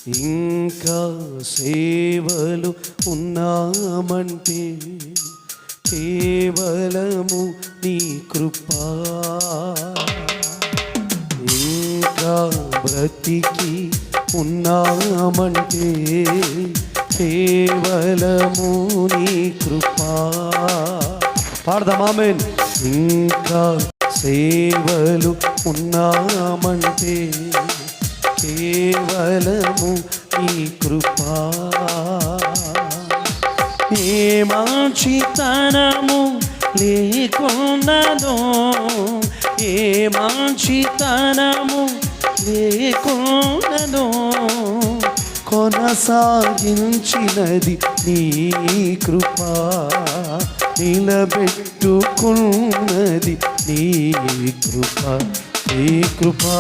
ఇంకా సేవలు ఉన్నామంటే కేవలము నీ కృపా. ఇంకా బ్రతికి ఉన్నామంటే కేవలము నీ కృపా. పాడదాం ఆమేన్. ఇంకా సేవలు ఉన్నామంటే కేవలము నీ కృపా. ఏ మంచితనము లేకున్నదో, ఏ మంచితనము లేకున్నదో, కొనసాగించినది నీ కృపా. నిలబెట్టుకున్నది నీ కృపా. నీ కృపా,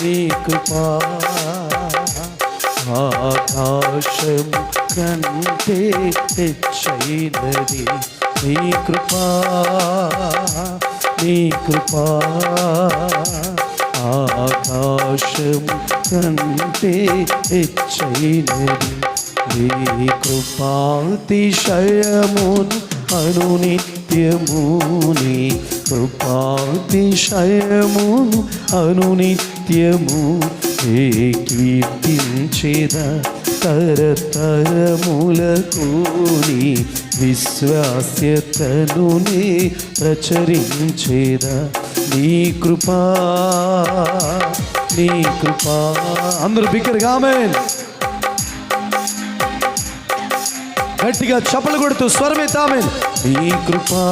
నీ కృపా. ఆకాశం కంటే హెచ్చైనది నీ కృపా. నీ కృపా ఆకాశం కంటే హెచ్చైనది. నీ కృపాతిశయమును అనునిత్యము, నీ కృపాతిశయమును అనునిత్యము కీర్తించేదా తరతరములకు. నీ విశ్వాస్యతను నే ప్రచురించేదా. నీ కృపా, నీ కృపా. అందరూ బిగ్గరగా ఆమేన్. గట్టిగా చప్పలు కొడుతూ స్వరమెత్తి ఆమేన్. నీ కృపా,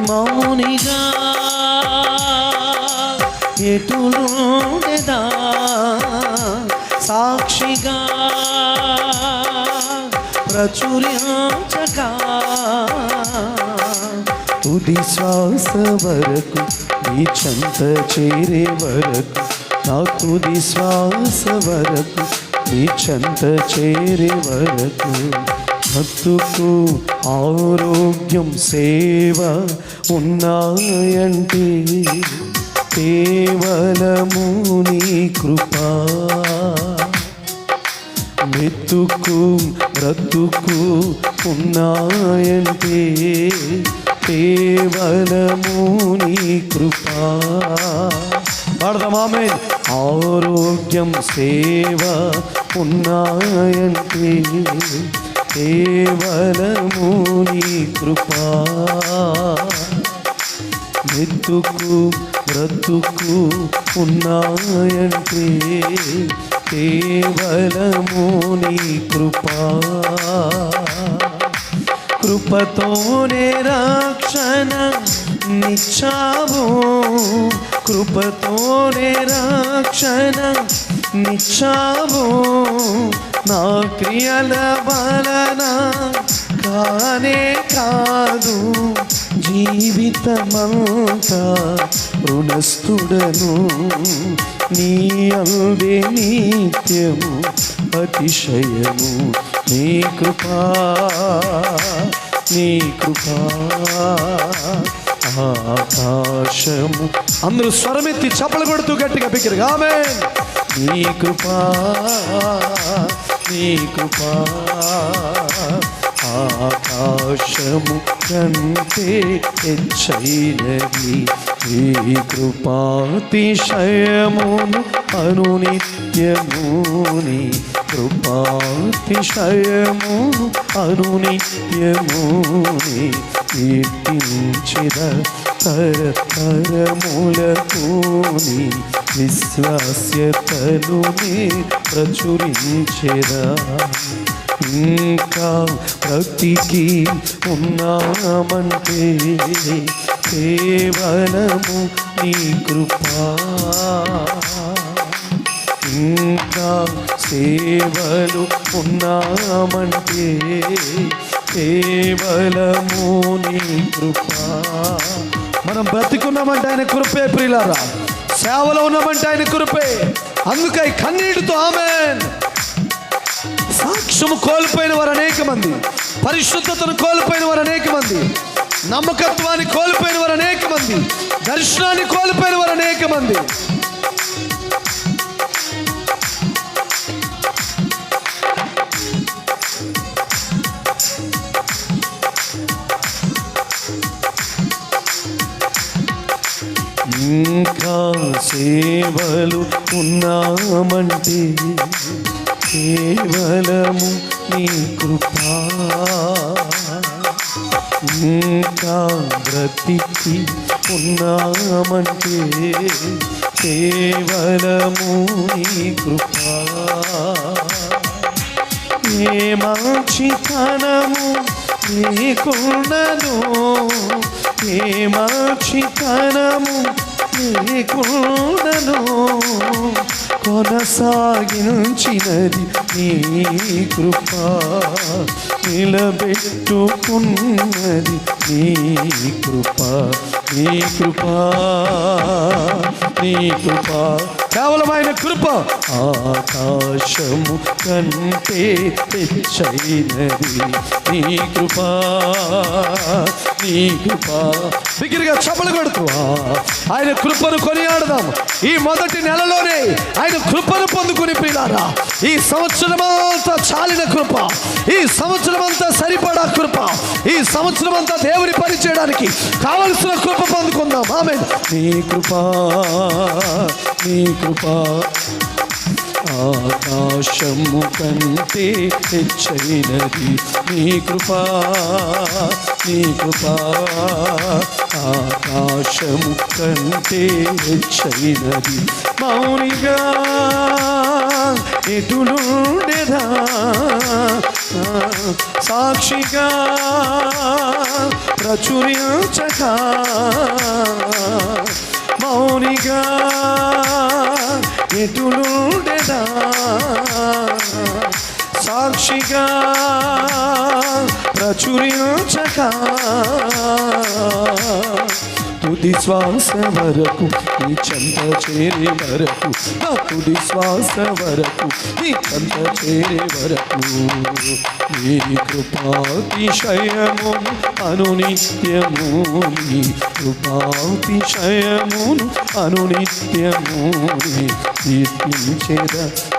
మౌనిగా ఎటులుండెదా, సాక్షిగా ప్రచురించగా, తుది శ్వాస వరకు నీ చెంత చేరే వరకు, నా తుది శ్వాస వరకు నీ చెంత చేరే వరకు, భక్తుకు ఆరోగ్యం సేవ ఉన్నాయంటే కేవలము నీ కృపా. మృతుకు బ్రతుకు ఉన్నాయంటే కేవలము నీ కృపా. పాడదాం ఆమేన్. ఆరోగ్యం సేవ ఉన్నాయంటే కేవలము నీ కృపా. మృతుకు బ్రతుకు ఉన్నాయంటే కేవలము నీ కృపా. కృపతోనే రక్షణ నిచ్చావు, కృపతోనే రక్షణ నిచ్చావు. నా క్రియల వలన కానే కాదు, జీవితమంతా రుణస్థుడను. నీ అందే నిత్యము అతిశయము. నీ కృపా, నీ కృపా ఆకాశము. అందరూ స్వరమెత్తి చప్పలు కొడుతూ గట్టిగా బిగ్గరగా ఆమేన్. నీ కృపా, నీ కృపా ఆకాశము కంటే హెచ్చైనది. ఈ కృపాతిశయమును అనునిత్యము, నీ కృపాతిశయమును అనునిత్యము కీర్తించెదా తరతరములకు. నీ విశ్వాస్యతను నే ప్రచురించెదా. ఇంకా బ్రతికి ఉన్నామంటే కేవలము నీ కృపా. ఇంకా సేవలు ఉన్నామంటే కేవలము నీ కృపా. మనం బ్రతికున్నామంటే ఆయన కృపే ప్రియులారా. సేవలో ఉన్నామంటే ఆయన కృపే. అందుకై కన్నీటితో ఆమేన్. సాక్ష్యము కోల్పోయిన వారు అనేక మంది, పరిశుద్ధతను కోల్పోయిన వారు అనేక మంది, నమ్మకత్వాన్ని కోల్పోయిన వారు అనేక మంది, దర్శనాన్ని కోల్పోయిన వారు అనేక మంది. ఇంకా సేవలు ఉన్నామంటే కేవలము నీ కృపా, ఇంకా బ్రతికి ఉన్నామంటే కేవలము నీ కృపా. ఏ మంచితనము నీకున్నదో, ఏ మంచితనము నీకున్నదో, కొనసాగించినది నీ కృపా, నిలబెట్టుకున్నది నీ కృపా, నీ కృపా, నీ కృపా, కేవలం ఆయన కృప. ఆకాశము కంటే హెచ్చైనది నీ కృపా, నీ కృపా. దగ్గరగా చప్పలు కొడుతూ ఆయన కృపను కొనియాడదాం. ఈ మొదటి నెలలోనే ఆయన కృపను పొందుకుని ప్రియులారా, ఈ సంవత్సరమంతా చాలిన కృప, ఈ సంవత్సరమంతా సరిపడా కృప, ఈ సంవత్సరమంతా దేవుని పని చేయడానికి కావలసిన కృప పొందుకుందాం. ఆమేన్. నీ కృపా, నీ కృపా, ఆకాశము కంటే హెచ్చైనది నీ కృపా, నీ కృపా, ఆకాశము కంటే హెచ్చైనది. మౌనిగా ఎటులుండెదా, సాక్షిగా ప్రచురించక, మౌనిగా ఎటులుండెదా, సాక్షిగా ప్రచురించక, తుది శ్వాస వరకు నీ చెంత చేరే వరకు, తుది శ్వాస వరకు నీ చెంత చేరే వరకు, నీ కృపాతిశయము అనునిత్యము, నీ కృపాతిశయమును అనునిత్యము కీర్తించెద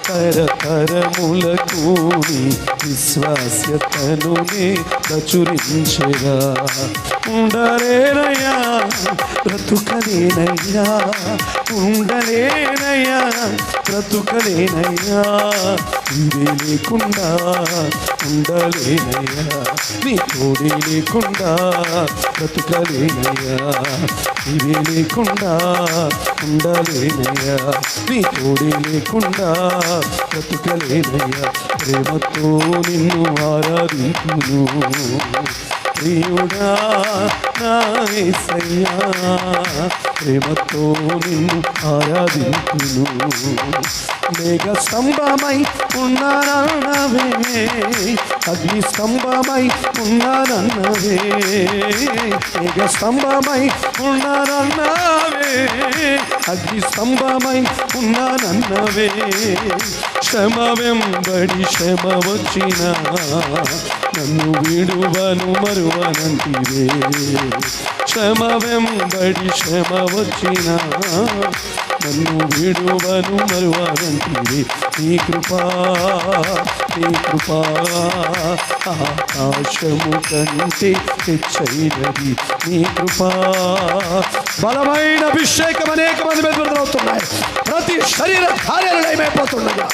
తరతరములకు, నీ విశ్వాస్యతను ప్రచురించెదా. ఉండలేనయ్యా బ్రతుకలేనయ్యా, ఉండలేనయ్యా బ్రతుకలేనయ్యా, నీవే లేకుండా ఉండలేనయ్యా, నీ తోడే లేకుండా బ్రతుకలేనయ్యా, నీవే లేకుండా ఉండలేనయ్యా, నీ తోడే లేకుండా బ్రతుకలేనయ్యా. ప్రేమతో నిన్ను ఆరాధించును ప్రియుడా నా యేసయ్యా, ప్రేమతో నిన్ను ఆరాధించును. మేఘ స్తంభమై ఉన్నానన్నవే, అగ్ని స్తంభమై ఉన్నానన్నవే, మేఘ స్తంభమై ఉన్నానన్నవే, అగ్ని స్తంభమై ఉన్నానన్నవే. శ్రమ వెంబడి శ్రమ వచ్చిన నన్ను విడువను మరువనంటివే, శ్రమ వెంబడి శ్రమ వచ్చిన నన్ను విడువను మరువనంటివే. నీ కృపా, నీ కృపా, ఆకాశము కంటే హెచ్చైనది నీ కృపా. బలమైన అభిషేకం అనేక మంది మీద విడుదలవుతున్నాయి. ప్రతి శరీర కార్యాలు నయమైపోతుండగా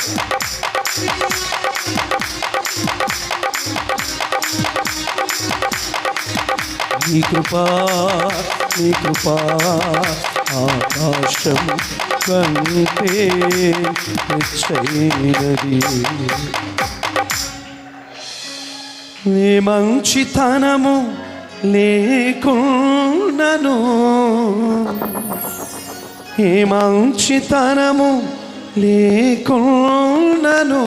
నీ కృపా, నీ కృపా, ఆకాశము కంటే హెచ్చైనది. నీ మంచితనము లేకున్నను, ఏ మంచితనము లేకున్నను,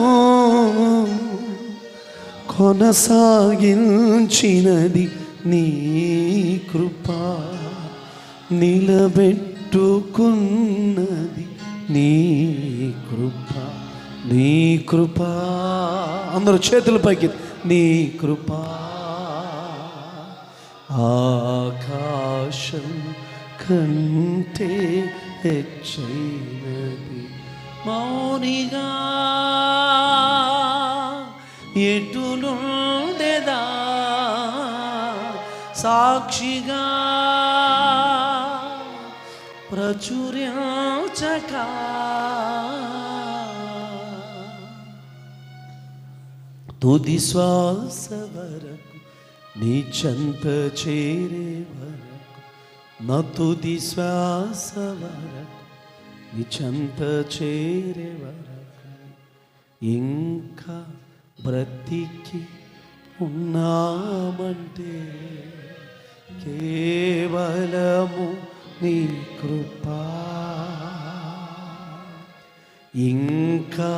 కొనసాగించినది నీ కృపా, నిలబెట్టుకున్నది నీ కృప, నీ కృపా. అందరూ చేతుల పైకి. నీ కృపా ఆకాశం కంటే హెచ్చైనది. మౌనిగా ఎటులుండెదా, సాక్షిగా ప్రచురించక తుది శ్వాస వరకు నీ చెంత చేరే వరకు, నా తుది శ్వాస వరకు నీ చెంత చేరే వరకు ఇంకా బ్రతికి ఉన్నామంటే కేవలము నీ కృపా. ఇంకా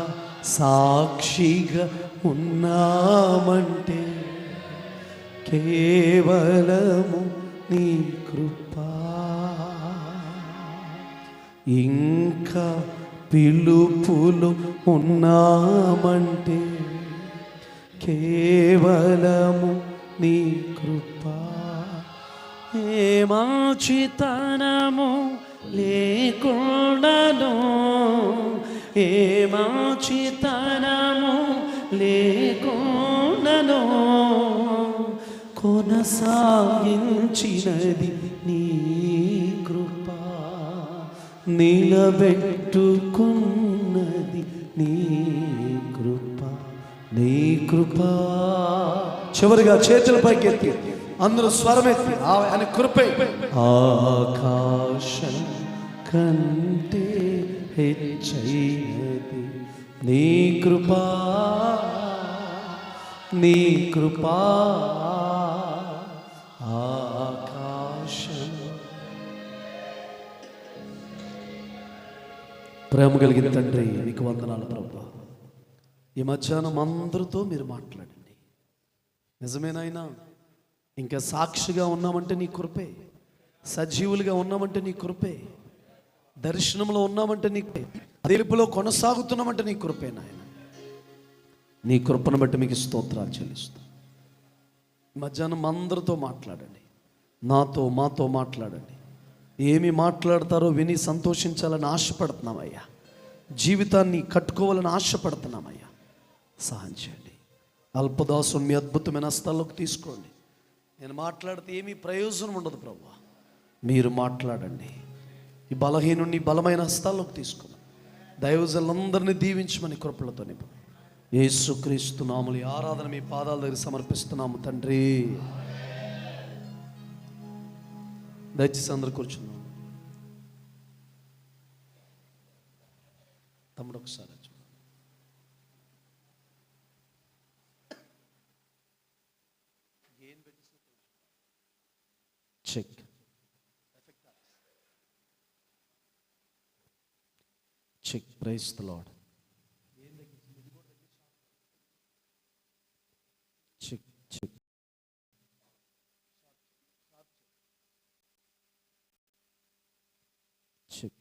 సాక్షిగా ఉన్నామంటే కేవలము నీ కృపా. ఇంకా పిలుపులు ఉన్నామంటే కేవలము నీ కృపా. ఏ మంచితనము లేకుండాను, ఏ మంచితనము లేకుండాను కొనసాగించినది నీ కృపా. నిలబెట్టుకున్నది నీ కృపా. నీ కృపా. చివరిగా చేతుల పైకి ఎత్తి అందరూ స్వరమెత్తి ఆయన కృపే. ఆకాశం కంటే హెచ్చైనది నీ కృపా. నీ కృపా ఆకాశం. ప్రేమ కలిగిన తండ్రి నీకు వందనాలు ప్రభువా. ఈ మధ్యాహ్నం అందరితో మీరు మాట్లాడండి. నిజమేనైనా ఇంకా సాక్షిగా ఉన్నామంటే నీ కృపే, సజీవులుగా ఉన్నామంటే నీ కృపే, దర్శనంలో ఉన్నామంటే నీ కృపే, అదేపులో కొనసాగుతున్నామంటే నీ కృపే నాయన. నీ కృపను బట్టి మీకు స్తోత్రాలు చెల్లిస్తాం. మధ్యాహ్నం అందరితో మాట్లాడండి, నాతో మాతో మాట్లాడండి. ఏమి మాట్లాడతారో విని సంతోషించాలని ఆశపడుతున్నామయ్యా. జీవితాన్ని కట్టుకోవాలని ఆశపడుతున్నామయ్యా. సహాయం చేయండి. అల్పదాసుని మీ అద్భుతమైన హస్తాల్లోకి తీసుకోండి. నేను మాట్లాడితే ఏమీ ప్రయోజనం ఉండదు ప్రభువా. మీరు మాట్లాడండి. ఈ బలహీనుని బలమైన హస్తాల్లోకి తీసుకున్నాం. దైవజనులందరినీ దీవించమని కృపలతో నింపు. యేసుక్రీస్తు నామములో ఈ ఆరాధన మీ పాదాల దగ్గర సమర్పిస్తున్నాము తండ్రి. దయచేసి అందరు కూర్చున్నాం. తమ్ముడు ఒకసారి check check. Praise the Lord. Check check. Check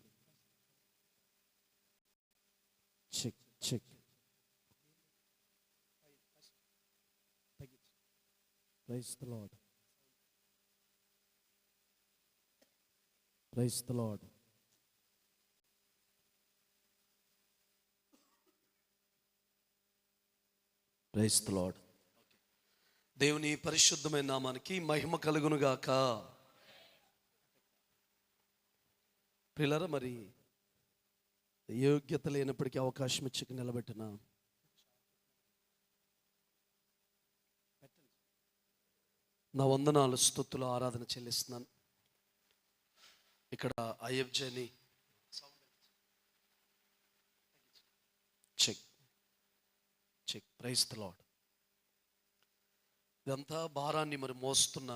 check check. Praise the Lord. Praise the Lord. Praise the Lord. దేవుని పరిశుద్ధమైన నామానికి మహిమ కలుగును గాక. ప్రియులారా, మరి యోగ్యత లేనప్పటికీ అవకాశం ఇచ్చి నిలబెట్టిన నా వందనాలు, స్తుతులు, ఆరాధన చెల్లిస్తున్నాను. ఇక్కడ ఐఎఫ్జేని check check. Praise the Lord. ఇదంతా భారాన్ని మరి మోస్తున్న,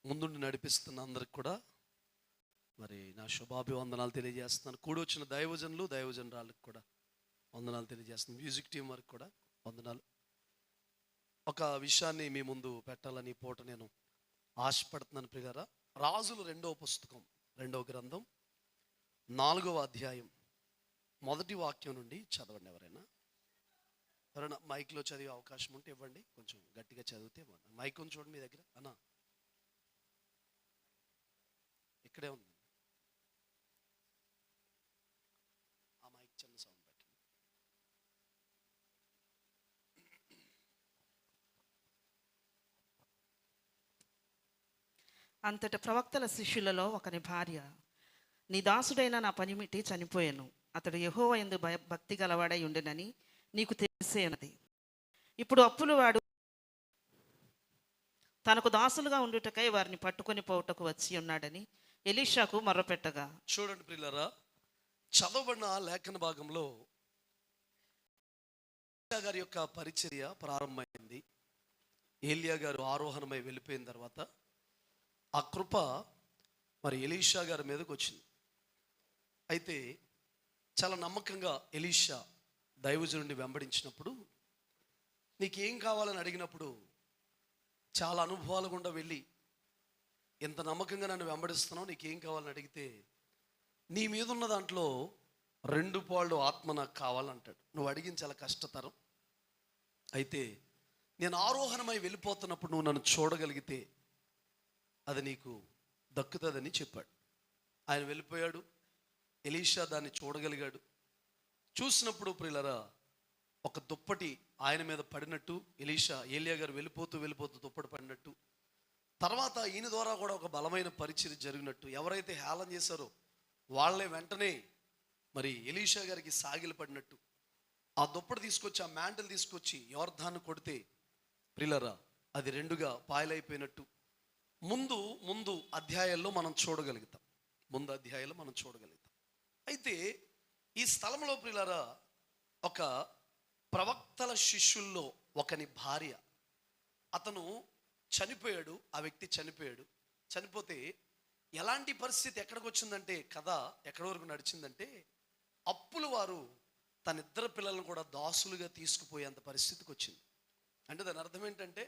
ముందుండి నడిపిస్తున్న అందరికి కూడా మరి నా శుభాభివందనాలు తెలియజేస్తున్నాను. కూడొచ్చిన దైవజనులు దైవజనరాలకు కూడా వందనాలు తెలియజేస్తున్నాను. మ్యూజిక్ టీం వారికి కూడా వందనాలు. ఒక విషయాన్ని మీ ముందు పెట్టాలని పూట నేను ఆశపడుతున్నాను ప్రియులారా. రాజులు 2వ పుస్తకం 2వ గ్రంథం 4వ అధ్యాయం మొదటి వాక్యం నుండి చదవండి. ఎవరైనా మైక్లో చదివే అవకాశం ఉంటే ఇవ్వండి. కొంచెం గట్టిగా చదివితే మైక్ ఉంది చూడండి మీ దగ్గర. అన్న ఇక్కడే ఉంది, ఆ మైక్ చిన్న సౌండ్ పెట్టండి. అంతట ప్రవక్తల శిష్యులలో ఒకని భార్య, నీ దాసుడైన నా పనిమిటి చనిపోయాను, అతడు యెహోవా యందు భక్తి గలవాడై ఉండెనని నీకు తెలిసే ఉన్నది. ఇప్పుడు అప్పులు వాడు తనకు దాసులుగా ఉండుటకై వారిని పట్టుకొని పోవుటకు వచ్చి ఉన్నాడని ఎలీషాకు మొర్రపెట్టగా. చూడండి ప్రియులారా, చదవబడిన లేఖన భాగంలో ఎలీషా గారి యొక్క పరిచర్య ప్రారంభమైంది. ఏలియా గారు ఆరోహణమై వెళ్ళిపోయిన తర్వాత ఆ కృప మరి ఎలీషా గారి మీదకి వచ్చింది. అయితే చాలా నమ్మకంగా ఎలీషా దైవజనుడిని వెంబడించినప్పుడు, నీకేం కావాలని అడిగినప్పుడు చాలా అనుభవాలు గుండా వెళ్ళి, ఎంత నమ్మకంగా నన్ను వెంబడిస్తున్నావు, నీకేం కావాలని అడిగితే, నీ మీద ఉన్న దాంట్లో 2 పాళ్ళు ఆత్మ నాకు కావాలంటాడు. నువ్వు అడిగింది చాలా కష్టతరం, అయితే నేను ఆరోహణమై వెళ్ళిపోతున్నప్పుడు నువ్వు నన్ను చూడగలిగితే అది నీకు దక్కుతుందని చెప్పాడు. ఆయన వెళ్ళిపోయాడు. ఎలీషా దాన్ని చూడగలిగాడు. చూసినప్పుడు ప్రియులరా, ఒక దుప్పటి ఆయన మీద పడినట్టు, ఏలియా గారు వెళ్ళిపోతూ దుప్పటి పడినట్టు, తర్వాత ఈయన ద్వారా కూడా ఒక బలమైన పరిచర్య జరిగినట్టు, ఎవరైతే హేళన చేశారో వాళ్ళే వెంటనే మరి ఎలీషా గారికి సాగిలు పడినట్టు, ఆ దుప్పటి తీసుకొచ్చి, ఆ మ్యాంటిల్ తీసుకొచ్చి యోర్దాను కొడితే ప్రియులరా అది 2గా పాయలైపోయినట్టు ముందు అధ్యాయాల్లో మనం చూడగలుగుతాం. అయితే ఈ స్థలంలో ప్రియులారా, ఒక ప్రవక్తల శిష్యుల్లో ఒకని భార్య, అతను చనిపోయాడు. ఆ వ్యక్తి చనిపోతే ఎలాంటి పరిస్థితి ఎక్కడికి వచ్చిందంటే, కథ ఎక్కడి వరకు నడిచిందంటే, అప్పుల వారు తన 2 పిల్లలను కూడా దాసులుగా తీసుకుపోయేంత పరిస్థితికి వచ్చింది. అంటే దాని అర్థం ఏంటంటే,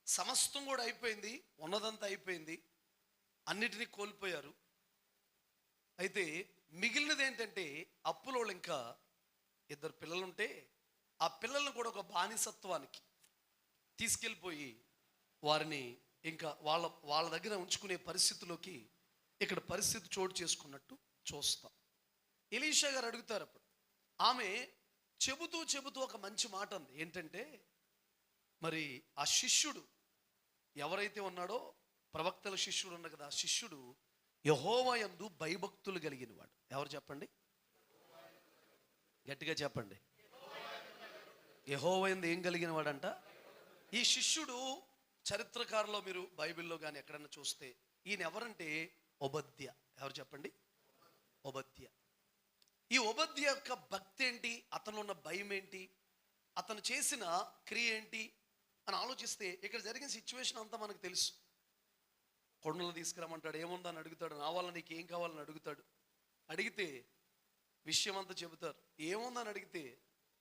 సమస్తం కూడా అయిపోయింది, ఉన్నదంతా అయిపోయింది, అన్నిటినీ కోల్పోయారు. అయితే మిగిలినది ఏంటంటే, అప్పులోళ్ళు ఇంకా 2 పిల్లలుంటే ఆ పిల్లలను కూడా ఒక బానిసత్వానికి తీసుకెళ్ళిపోయి వారిని ఇంకా వాళ్ళ దగ్గర ఉంచుకునే పరిస్థితిలోకి ఇక్కడ పరిస్థితి చోటు చేసుకున్నట్టు చూస్తాం. ఎలీషా గారు అడుగుతారు. అప్పుడు ఆమె చెబుతూ ఒక మంచి మాట ఉంది. ఏంటంటే, మరి ఆ శిష్యుడు ఎవరైతే ఉన్నాడో, ప్రవక్తల శిష్యుడు ఉన్న కదా, ఆ శిష్యుడు యెహోవా యందు భయభక్తులు కలిగిన వాడు. ఎవరు చెప్పండి, గట్టిగా చెప్పండి. యెహోవా యందు ఏం కలిగిన వాడంట? ఈ శిష్యుడు చరిత్రకారులో మీరు బైబిల్లో కానీ ఎక్కడన్నా చూస్తే, ఈయన ఎవరంటే ఓబద్య. ఎవరు చెప్పండి? ఓబద్య. ఈ ఓబద్య యొక్క భక్తి ఏంటి, అతను ఉన్న భయం ఏంటి, అతను చేసిన క్రియ ఏంటి అని ఆలోచిస్తే, ఇక్కడ జరిగిన సిచ్యువేషన్ అంతా మనకు తెలుసు. కొండలు తీసుకురమ్మంటాడు, ఏముందని అడుగుతాడు, నా వల్ల నీకు ఏం కావాలని అడుగుతాడు. అడిగితే విషయం అంతా చెబుతారు. ఏముందని అడిగితే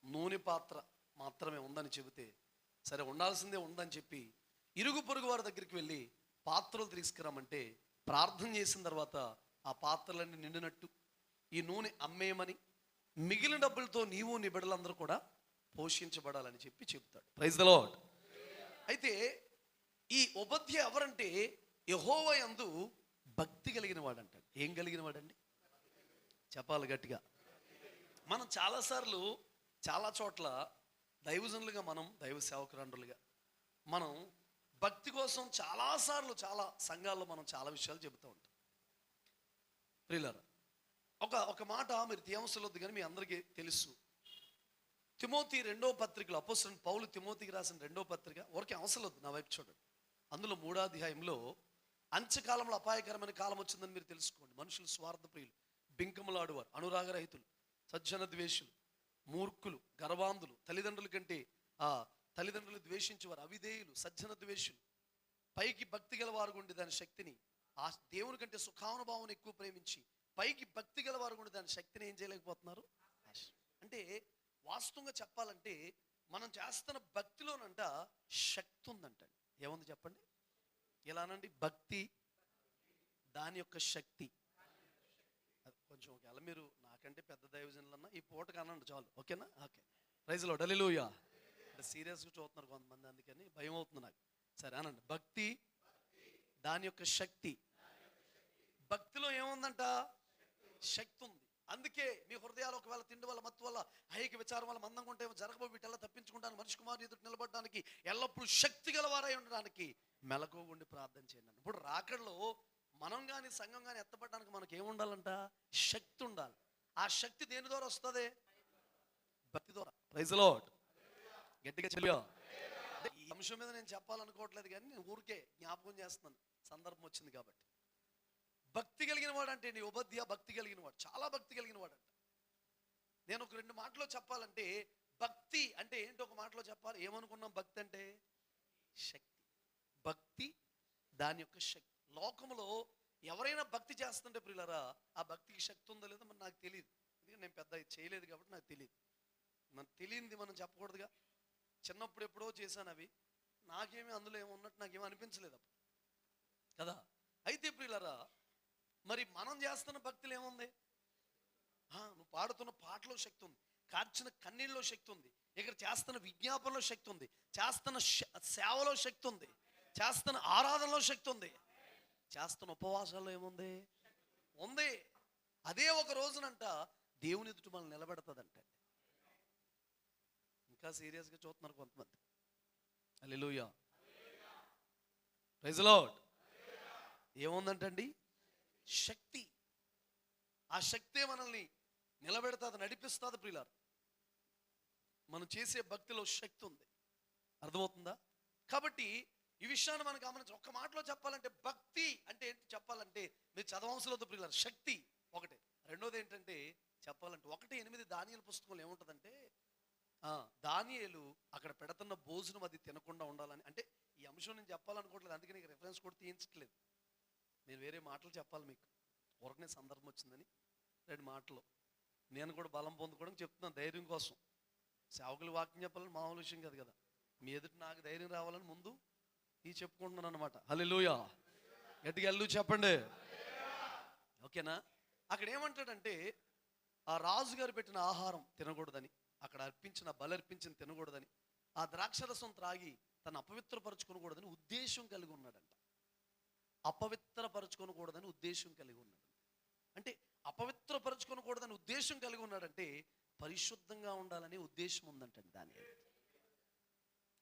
నూనె పాత్ర మాత్రమే ఉందని చెబితే, సరే ఉండాల్సిందే ఉందని చెప్పి ఇరుగు పొరుగు వారి దగ్గరికి వెళ్ళి పాత్రలు తీసుకురమ్మంటే, ప్రార్థన చేసిన తర్వాత ఆ పాత్రలన్నీ నిండినట్టు, ఈ నూనె అమ్మేయమని, మిగిలిన డబ్బులతో నీవు నీ బిడ్డలందరూ కూడా పోషించబడాలని చెప్తాడు. Praise the Lord. అయితే ఈ ఓబద్య ఎవరంటే, యెహోవా యందు భక్తి కలిగిన వాడు అంటాడు. ఏం కలిగిన వాడండి? చెప్పాలి గట్టిగా. మనం చాలాసార్లు చాలా చోట్ల దైవజనులుగా, మనం దైవ సేవకురాండ్రులుగా మనం భక్తి కోసం చాలాసార్లు చాలా సంఘాల్లో మనం చాలా విషయాలు చెబుతూ ఉంటాం. ప్రియులారా, ఒక మాట మీరు తీయవసరొద్దు కానీ మీ అందరికీ తెలుసు. తిమోతి 2వ పత్రికలో అపోస్తలుడైన పౌలు తిమోతికి రాసిన 2వ పత్రిక, ఊరికే అవసరం వద్దు, నా వైపు చూడండి. అందులో 3వ అధ్యాయంలో అంత్యకాలంలో అపాయకరమైన కాలం వచ్చిందని మీరు తెలుసుకోండి. మనుషులు స్వార్థ ప్రియులు, బింకములాడువారు, అనురాగరహితులు, సజ్జన ద్వేషులు, మూర్ఖులు, గర్వాంధులు, తల్లిదండ్రులు ద్వేషించేవారు, అవిధేయులు, సజ్జన ద్వేషులు, పైకి భక్తి గల వారు గుండి దాని శక్తిని, ఆ దేవుని కంటే సుఖానుభావం ఎక్కువ ప్రేమించి పైకి భక్తి గల వారు గుండి దాని శక్తిని ఏం చేయలేకపోతున్నారు. అంటే వాస్తవంగా చెప్పాలంటే, మనం చేస్తున్న భక్తిలోనంట శక్తి ఉందంటండి. ఏముంది చెప్పండి? ఎలానండి? భక్తి, దాని యొక్క శక్తి. కొంచెం ఒకవేళ మీరు నా నాకంటే పెద్ద దైవజనులన్నా ఈ పూటకు అనండి చాలు, ఓకేనా? ఓకే, ప్రైజ్లో హల్లెలూయా. అంటే సీరియస్గా చూస్తున్నారు కొంతమంది, అందుకని భయం అవుతుంది నాకు. సరే అనండి. భక్తి దాని యొక్క శక్తి. భక్తిలో ఏముందంట? శక్తి ఉంది. అందుకే మీ హృదయాలు ఒకవేళ తిండి వల్ల, మత్తు వల్ల, ఐహిక విచారం వల్ల మందంగా ఉంటే జరగబోయి వీటెల్లా తప్పించుకుంటాను, మనిషి కుమారుని ఎదుటి నిలబడడానికి, ఎల్లప్పుడూ శక్తి గలవారై ఉండడానికి మెలకువగా ఉండి ప్రార్థన చేయండి. ఇప్పుడు రాకడలో మనం కానీ సంఘం కానీ ఎత్తపడడానికి మనకి ఏముండాలంట? శక్తి ఉండాలి. ఆ శక్తి దేని ద్వారా వస్తుంది? భక్తి ద్వారా. Praise the Lord. గట్టిగా చెల్లియో. ఈ అంశం మీద నేను చెప్పాలనుకోవట్లేదు, కానీ నేను ఊరికే జ్ఞాపకం చేస్తున్నాను, సందర్భం వచ్చింది కాబట్టి. భక్తి కలిగిన వాడు అంటే నీ ఉపాధ్యాయ భక్తి కలిగిన వాడు, చాలా భక్తి కలిగిన వాడు అంట. నేను ఒక 2 మాటలో చెప్పాలంటే భక్తి అంటే ఏంటో ఒక మాటలో చెప్పాలి. ఏమనుకున్నాం? భక్తి అంటే శక్తి. భక్తి దాని యొక్క శక్తి. లోకంలో ఎవరైనా భక్తి చేస్తుంటే ప్రియులారా, ఆ భక్తికి శక్తి ఉందో లేదో మరి నాకు తెలియదు. ఎందుకంటే నేను పెద్ద చేయలేదు కాబట్టి నాకు తెలియదు. మనకు తెలియంది మనం చెప్పకూడదుగా. చిన్నప్పుడు ఎప్పుడో చేశాను అవి, నాకేమీ అందులో ఏమున్నట్టు నాకేమీ అనిపించలేదు అప్పుడు కదా. అయితే ప్రియులారా, మరి మనం చేస్తున్న భక్తిలో ఏముంది? నువ్వు పాడుతున్న పాటలో శక్తి ఉంది, కార్చిన కన్నీళ్ళలో శక్తి ఉంది, ఇక్కడ చేస్తున్న విజ్ఞాపనలో శక్తి ఉంది, చేస్తున్న సేవలో శక్తి ఉంది, చేస్తున్న ఆరాధనలో శక్తి ఉంది, చేస్తున్న ఉపవాసాల్లో ఏముంది? ఉంది. అదే ఒక రోజునంట దేవుని ఎదుట మనల్ని నిలబెడతాదంట. ఇంకా సీరియస్గా చూస్తున్నారు కొంతమంది. హల్లెలూయా, ప్రైజ్ ది లార్డ్. ఏముందంటండి? శక్తి. ఆ శక్తే మనల్ని నిలబెడతాది, నడిపిస్తుంది. ప్రియులారు, మనం చేసే భక్తిలో శక్తి ఉంది. అర్థమవుతుందా? కాబట్టి ఈ విషయాన్ని మనం గమనించాలి. ఒక్క మాటలో చెప్పాలంటే భక్తి అంటే ఏంటి చెప్పాలంటే, మీరు చదవవసరం లేదు ప్రియులారు. శక్తి ఒకటే. రెండోది ఏంటంటే చెప్పాలంటే 1:8 దానియేలు పుస్తకంలో ఏముంటుందంటే, దానియేలు అక్కడ పెడుతున్న భోజనం అది తినకుండా ఉండాలని. అంటే ఈ అంశం నేను చెప్పాలనుకోవట్లేదు, అందుకే నీకు రెఫరెన్స్ కూడా తీయించట్లేదు. నేను వేరే మాటలు చెప్పాలి మీకు, ఊరకనే సందర్భం వచ్చిందని 2 మాటలు నేను కూడా బలం పొందుకోవడం చెప్తున్నాను, ధైర్యం కోసం. సేవకులు వాక్యం చెప్పాలని మామూలు విషయం కాదు కదా. మీ ఎదుటి నాకు ధైర్యం రావాలని ముందు ఈ చెప్పుకుంటున్నాను అనమాట. హల్లెలూయా. గట్టిగా ఎల్లు చెప్పండి, ఓకేనా? అక్కడ ఏమంటాడంటే, ఆ రాజుగారు పెట్టిన ఆహారం తినకూడదని, అక్కడ బలర్పించిన తినకూడదని, ఆ ద్రాక్షరసం త్రాగి తను అపవిత్రపరచుకోకూడదని ఉద్దేశం కలిగి ఉన్నాడంట. అపవిత్రపరచుకోకూడదని ఉద్దేశం కలిగి ఉన్నాడు. అంటే అపవిత్రపరచుకోకూడదని ఉద్దేశం కలిగి ఉన్నాడంటే పరిశుద్ధంగా ఉండాలనే ఉద్దేశం ఉందంటండి దానియేలు.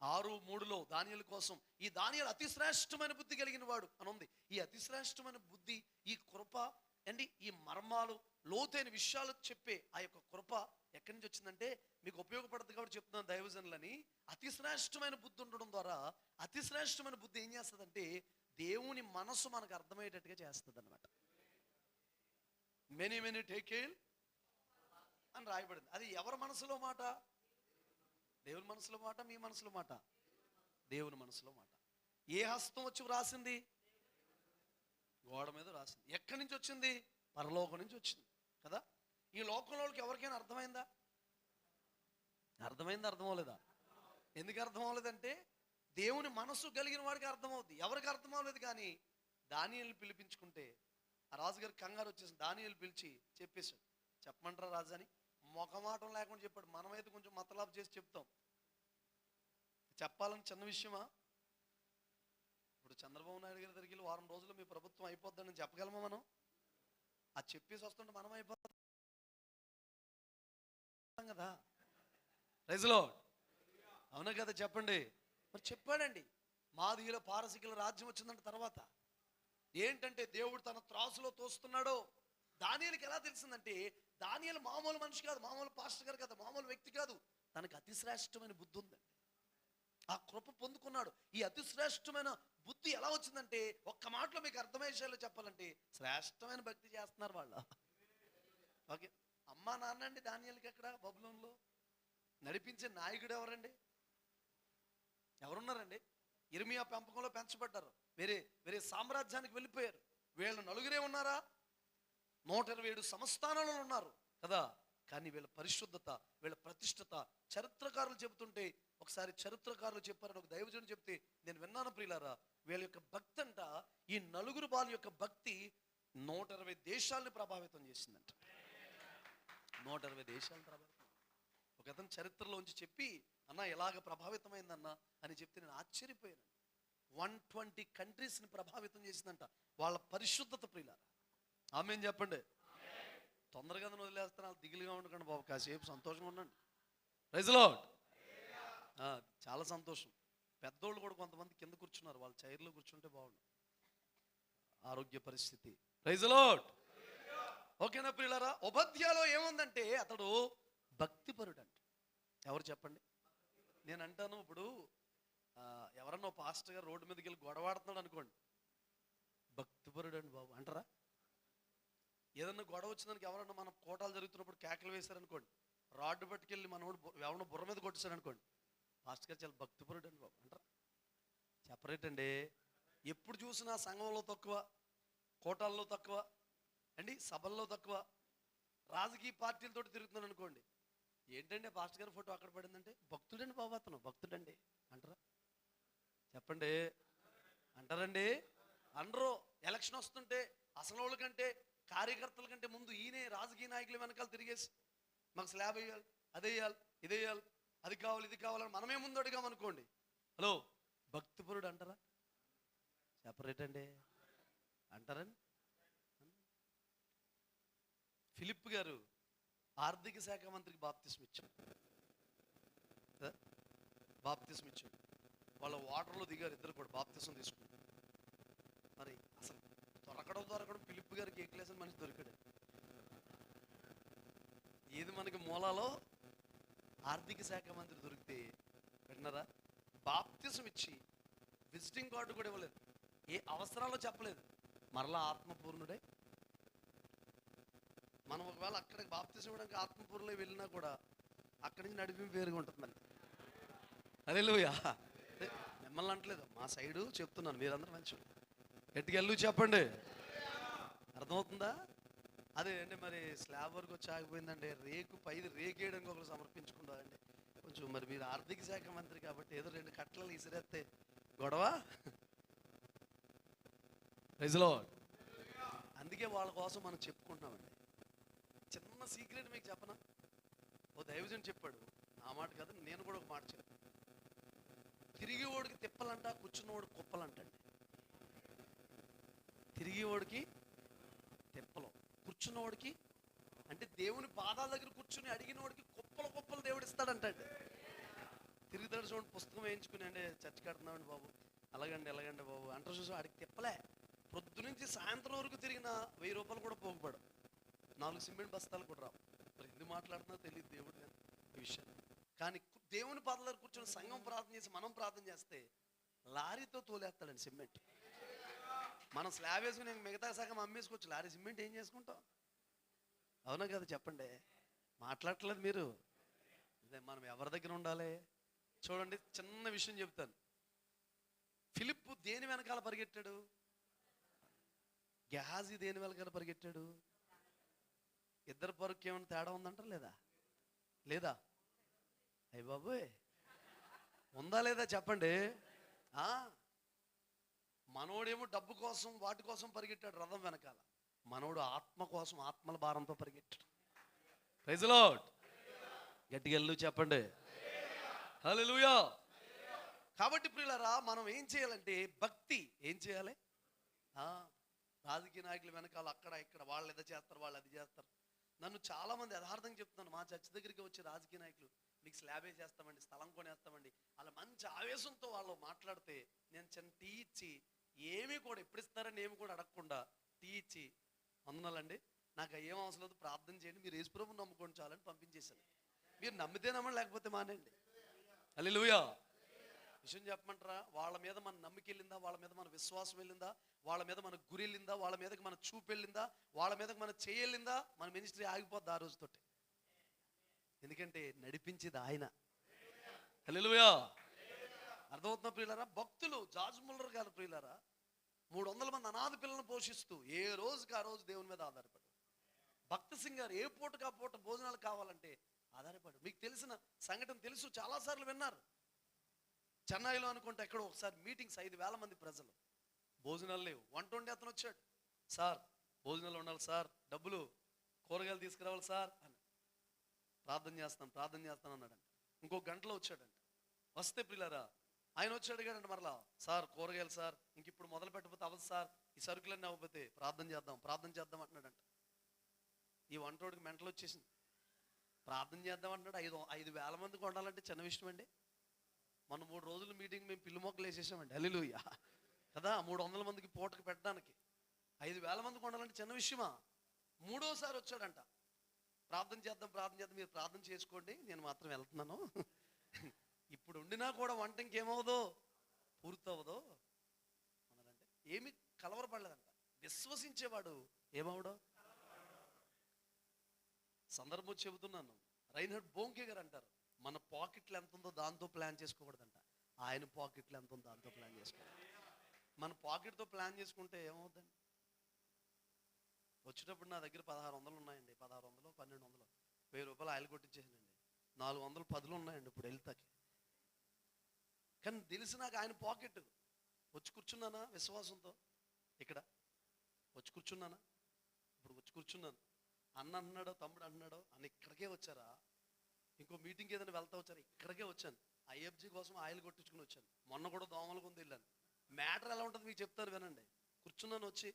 6:3 దానియేలు కోసం, ఈ దానియేలు అతి శ్రేష్టమైన బుద్ధి కలిగిన వాడు అని ఉంది. ఈ అతి శ్రేష్టమైన బుద్ధి, ఈ కృప అండి, ఈ మర్మాలు, లోతైన విషయాలు చెప్పే ఆ యొక్క కృప ఎక్కడి నుంచి వచ్చిందంటే మీకు ఉపయోగపడుతుంది కాబట్టి చెప్తున్నాను దైవజనులని. అతి శ్రేష్టమైన బుద్ధి ఉండడం ద్వారా, అతి శ్రేష్టమైన బుద్ధి ఏం చేస్తుందంటే దేవుని మనసు మనకు అర్థమయ్యేటట్టుగా చేస్తుంది అనమాట. మెనీ టేకేల్ అని రాయబడింది. అది ఎవరి మనసులో మాట? దేవుని మనసులో మాట, మీ మనసులో మాట? దేవుని మనసులో మాట. ఏ హస్తం వచ్చి రాసింది? గోడ మీద రాసింది. ఎక్కడి నుంచి వచ్చింది? పరలోకం నుంచి వచ్చింది కదా. ఈ లోకంలోకి ఎవరికైనా అర్థమైందా? అర్థమైందా? అర్థం అవ్వలేదా? ఎందుకు అర్థం అవ్వలేదంటే దేవుని మనసు కలిగిన వాడికి అర్థమవుద్ది, ఎవరికి అర్థం అవ్వలేదు. కానీ దానియేలుని పిలిపించుకుంటే ఆ రాజుగారి కంగారు వచ్చేసింది. దానియేలు పిలిచి చెప్పేశాడు, చెప్పమంటారా రాజు అని. మొఖమాటం లేకుండా చెప్పాడు. మనమైతే కొంచెం మతలాభం చేసి చెప్తాం. చెప్పాలని చిన్న విషయమా? ఇప్పుడు చంద్రబాబు నాయుడు గారి దగ్గరికి వారం రోజుల్లో మీ ప్రభుత్వం అయిపోద్దని చెప్పగలమా మనం? అది చెప్పేసి వస్తుంటే మనం అయిపోతాం కదా. Praise the Lord. అవునా కదా? చెప్పండి. మరి చెప్పాడండి, మాదీయుల పారసీకుల రాజ్యం వచ్చిందంటే తర్వాత ఏంటంటే దేవుడు తన త్రాసులో తోస్తున్నాడో. దానియేలుకి ఎలా తెలిసిందంటే, దానియేలు మామూలు మనిషి కాదు, మామూలు పాస్టర్ గారు కాదు, మామూలు వ్యక్తి కాదు. తనకు అతి శ్రేష్టమైన బుద్ధి ఉందండి. ఆ కృప పొందుకున్నాడు. ఈ అతి శ్రేష్టమైన బుద్ధి ఎలా వచ్చిందంటే, ఒక్క మాటలో మీకు అర్థమయ్యే విషయాలు చెప్పాలంటే శ్రేష్టమైన భక్తి చేస్తున్నారు వాళ్ళు. ఓకే, అమ్మా నాన్న అండి దానియేలుకి అక్కడ బబులోనులో నడిపించే నాయకుడు ఎవరండి? ఎవరున్నారండి? ఇర్మియా పెంపకంలో పెంచబడ్డారు, వేరే సామ్రాజ్యానికి వెళ్ళిపోయారు. వీళ్ళు నలుగురే ఉన్నారా? 127 సంస్థానాలలో ఉన్నారు కదా. కానీ వీళ్ళ పరిశుద్ధత, వీళ్ళ ప్రతిష్టత చరిత్రకారులు చెబుతుంటే, ఒకసారి చరిత్రకారులు చెప్పారని ఒక దైవజనుడు చెప్తే నేను విన్నాను ప్రియులారా. వీళ్ళ యొక్క భక్తి అంట, ఈ నలుగురు వాళ్ళ యొక్క భక్తి 120 దేశాలను ప్రభావితం చేసిందంట. 120 దేశాలు ప్రభావితం. ఒక అతను చరిత్రలోంచి చెప్పి అన్న ఎలాగ ప్రభావితమైందన్న అని చెప్తే నేను ఆశ్చర్యపోయాను. 120 కంట్రీస్ని ప్రభావితం చేసిందంట వాళ్ళ పరిశుద్ధత. ప్రియులారా ఆమేన్ చెప్పండి. తొందరగా వదిలేస్తున్నా, దిగులుగా ఉండకండి బాబు, కాసేపు సంతోషంగా ఉండండి. Praise Lord. చాలా సంతోషం. పెద్దోళ్ళు కూడా కొంతమంది కింద కూర్చున్నారు, వాళ్ళ చైర్లో కూర్చుంటే బాగుండు ఆరోగ్య పరిస్థితి. Praise Lord. ఓకేనా ప్రియులారా? ఉపాధ్యాయులో ఏముందంటే అతడు భక్తిపరుడు అంట. ఎవరు చెప్పండి? నేను అంటాను, ఇప్పుడు ఎవరన్నా పాస్టర్ గారు రోడ్డు మీదకి వెళ్ళి గొడవాడుతున్నాడు అనుకోండి, భక్తిపరుడు అండి బాబు అంటారా? ఏదన్నా గొడవ వచ్చిందానికి ఎవరన్నా మనం కోటాలు జరుగుతున్నప్పుడు కేకలు వేశారనుకోండి, రాడ్డు పట్టుకెళ్ళి మనోడు ఎవరన్నా బుర్ర మీద కొట్టేశారు అనుకోండి, పాస్టర్ గారు చాలా భక్తిపరుడు అండి బాబు అంటారా? చెప్పరేటండి. ఎప్పుడు చూసినా సంఘంలో తక్కువ, కోటాల్లో తక్కువ అండి, సభల్లో తక్కువ, రాజకీయ పార్టీలతో తిరుగుతున్నాను అనుకోండి, ఏంటంటే పాస్టర్ గారి ఫోటో అక్కడ పడిందంటే భక్తుడండి బాబు అతను భక్తుడండి అంటారా? చెప్పండి అంటారండి? అందరూ ఎలక్షన్ వస్తుంటే అసలు వాళ్ళ కంటే కార్యకర్తల కంటే ముందు ఈయనే రాజకీయ నాయకుల వెనకాల తిరిగేసి మాకు స్లాబ్ వేయాలి, అదే వేయాలి, ఇదే వేయాలి, అది కావాలి, ఇది కావాలని మనమే ముందు అడిగామనుకోండి, హలో భక్తిపరుడు అంటారా? చెప్పరేటండి అంటారండి. ఫిలిప్ గారు ఆర్థిక శాఖ మంత్రికి బాప్తిస్మ ఇచ్చాడు. వాళ్ళ వాటర్లో దిగారు ఇద్దరు కూడా, బాప్తిస్మ తీసుకున్నారు. మరి అసలు దొరకడం ఫిలిప్ గారికి ఏ క్లాస్ మనిషి దొరికాడు. ఏది మనకి మూలాలో ఆర్థిక శాఖ మంత్రి దొరికితే విన్నారా, బాప్తిస్మ ఇచ్చి విజిటింగ్ కార్డు కూడా ఇవ్వలేదు, ఏ అవసరాలో చెప్పలేదు, మరలా ఆత్మపూర్ణుడే. మనం ఒకవేళ అక్కడికి బాప్తిస్మ ఇవ్వడానికి ఆత్మపూర్ణలో వెళ్ళినా కూడా అక్కడి నుంచి నడిపి వేరుగా ఉంటుంది మళ్ళీ. హల్లెలూయా. మిమ్మల్ని అంటలేదు, మా సైడు చెప్తున్నాను, మీరందరూ మంచి ఎట్టుకెళ్ళు చెప్పండి. అర్థమవుతుందా? అదే అండి. మరి స్లాబ్ వరకు వచ్చి ఆగిపోయిందండి, రేకు పైది రేకేయడానికి ఒకరు సమర్పించుకుంటారండి. కొంచెం మరి మీరు ఆర్థిక శాఖ మంత్రి కాబట్టి ఏదో 2 కట్టలు ఇసిరేస్తే గొడవ. Praise Lord. అందుకే వాళ్ళ కోసం మనం చెప్పుకుంటున్నామండి. చిన్న సీక్రెట్ మీకు చెప్పనా? ఓ దైవజన్ చెప్పాడు, ఆ మాట కాదు, నేను కూడా ఒక మాట చెప్పాను. తిరిగి ఓడికి తిప్పలంట, కూర్చున్నవాడికి కుప్పలంటండి. తిరిగి ఓడికి తిప్పలు, కూర్చున్నవాడికి అంటే దేవుని పాదాల దగ్గర కూర్చుని అడిగిన వాడికి కుప్పలు దేవుడు ఇస్తాడంటండి. తిరుగుతాడు చూడండి, పుస్తకం వేయించుకుని అంటే చర్చ కడుతున్నామండి బాబు, ఎలాగండి బాబు అంటారు చూసి, అడిగి తిప్పలే. పొద్దు నుంచి సాయంత్రం వరకు తిరిగిన 1000 రూపాయలు కూడా పోగుపడు, 4 సిమెంట్ బస్తాలు కూడా రావు. మరి ఎందుకు మాట్లాడుతున్నా తెలియదు దేవుడు కానీ ఈ విషయం. కానీ దేవుని పాదాల దగ్గర కూర్చొని సంఘం ప్రార్థన చేసి మనం ప్రార్థన చేస్తే లారీతో తోలేస్తాడండి సిమెంట్. మనం స్లాబ్ వేసుకుని మిగతా సగం అమ్మేసుకోవచ్చు, లారీ సిమెంట్ ఏం చేసుకుంటాం? అవునా కదా చెప్పండి? మాట్లాడట్లేదు మీరు. అదే మనం ఎవరి దగ్గర ఉండాలి చూడండి. చిన్న విషయం చెప్తాను. ఫిలిప్ దేని వెనకాల పరిగెట్టాడు? గెహాజీ దేని వెనకాల పరిగెట్టాడు? ఇద్దరు పరుకు ఏమైనా తేడా ఉందంటారు లేదా? అయ్య బాబోయ్, ఉందా లేదా చెప్పండి. మనోడేమో డబ్బు కోసం వాటి కోసం పరిగెట్టాడు రథం వెనకాల, మనోడు ఆత్మ కోసం ఆత్మల భారంతో పరిగెట్టాడు. Praise Lord. గట్టిగా వెళ్ళు చెప్పండి. హల్లెలూయా. కాబట్టి ప్రియులారా, మనం ఏం చేయాలంటే భక్తి ఏం చేయాలి? రాజకీయ నాయకుల వెనకాల అక్కడ ఇక్కడ వాళ్ళు ఎద చేస్తారు, వాళ్ళు అది చేస్తారు. నన్ను చాలా మంది యథార్థంగా చెప్తున్నాను, మా చర్చ్ దగ్గరికి వచ్చే రాజకీయ నాయకులు మీకు స్లాబే చేస్తామండి, స్థలం కొనేస్తామండి, అలా మంచి ఆవేశంతో వాళ్ళు మాట్లాడితే నేను చిన్న టీ ఇచ్చి, ఏమీ కూడా ఎప్పుడు ఇస్తారని ఏమి కూడా అడగకుండా టీ ఇచ్చి, వందనాలండి నాకు ఏం అవసరం లేదు, ప్రార్థన చేయండి, మీరు యేసుప్రభుని నమ్ముకోండి చాలని పంపించేశాను. మీరు నమ్మితే నమ్మండి, లేకపోతే మానేయండి. హల్లెలూయా. విషయం చెప్పమంటారా? వాళ్ళ మీద మన నమ్మిక వెళ్ళిందా, వాళ్ళ మీద మన విశ్వాసం వెళ్ళిందా, వాళ్ళ మీద మన గురి వెళ్ళిందా, వాళ్ళ మీదకి మన చూపు వెళ్ళిందా, వాళ్ళ మీదకి మన చేయి వెళ్ళిందా, మన మినిస్ట్రీ ఆగిపోద్ది ఆ రోజుతోటి. ఎందుకంటే నడిపించేది ఆయన. హల్లెలూయా. అర్థమవుతున్నా ప్రియులారా? భక్తులు జార్జ్ ముల్లర్ గారు ప్రియులారా 300 మంది అనాథ పిల్లలను పోషిస్తూ ఏ రోజుకి ఆ రోజు దేవుని మీద ఆధారపడు. భక్త సింగ్ గారు ఏ పూటకు ఆ పూట భోజనాలు కావాలంటే ఆధారపడు. మీకు తెలిసిన సంఘటన తెలుసు, చాలాసార్లు విన్నారు. చెన్నైలో అనుకుంటే ఎక్కడో ఒకసారి మీటింగ్స్, 5,000 మంది ప్రజలు, భోజనాలు లేవు. వంట వండి అతను వచ్చాడు, సార్ భోజనాలు ఉండాలి సార్, డబ్బులు కూరగాయలు తీసుకురావాలి సార్ అని. ప్రార్థన చేస్తాను అన్నాడంట. ఇంకో గంటలో వచ్చాడంట. వస్తే ప్రియులారా ఆయన వచ్చి అడిగాడంట మరలా, సార్ కూరగాయలు సార్, ఇంక ఇప్పుడు మొదలు పెట్టకపోతే అవ్వదు సార్, ఈ సరుకులన్నీ అవ్వకపోతే ప్రార్థన చేద్దాం అంటున్నాడంట. ఈ వంటోడికి మెంటలు వచ్చేసింది. ప్రార్థన చేద్దాం అంటున్నాడు. 5,000 మందికి వండాలంటే చిన్న విషయం అండి. మన 3 రోజుల మీటింగ్ మేము పిల్లి మొక్కలు వేసేసామండి. హల్లెలూయా కదా. 300 మందికి పూటకు పెట్టడానికి 5,000 మందికి వండాలంటే చిన్న విషయమా? 3వసారి వచ్చాడంట. ప్రార్థన చేద్దాం మీరు ప్రార్థన చేసుకోండి, నేను మాత్రం వెళ్తున్నాను. ఇప్పుడు వండినా కూడా వంట ఇంకేమవుదో పూర్తవదో అన్నారంటే ఏమి కలవరపడలేదంట. విశ్వసించేవాడు ఏమవడో. సందర్భం చెబుతున్నాను. రైన్హర్డ్ బోంకే గారు అంటారు, మన పాకెట్లు ఎంత ఉందో దాంతో ప్లాన్ చేసుకోకూడదంట, ఆయన పాకెట్లు ఎంత ఉందో దాంతో ప్లాన్ చేసుకోవాలి. మన పాకెట్తో ప్లాన్ చేసుకుంటే ఏమవుద్దండి? వచ్చేటప్పుడు నా దగ్గర 1,600 ఉన్నాయండి. 1,600 1,200 1000 రూపాయలు ఆయిల్ కొట్టించేసానండి. 400 10 ఉన్నాయండి ఇప్పుడు వెళ్తాకి. కానీ తెలిసి నాకు ఆయన పాకెట్. వచ్చి కూర్చున్నానా విశ్వాసంతో? ఇక్కడ వచ్చి కూర్చున్నానా? ఇప్పుడు వచ్చి కూర్చున్నాను. అన్న అన్నాడో తమ్ముడు అన్నాడో అన్న ఇక్కడికే వచ్చారా? ఇంకో మీటింగ్కి ఏదైనా వెళ్తా వచ్చారా? ఇక్కడికే వచ్చాను. ఐఎఫ్జీ కోసం ఆయిల్ కొట్టించుకుని వచ్చాను. మొన్న కూడా దోమల కొంది వెళ్ళాను. మ్యాటర్ ఎలా ఉంటుంది మీకు చెప్తారు వినండి. కూర్చున్నాను, వచ్చి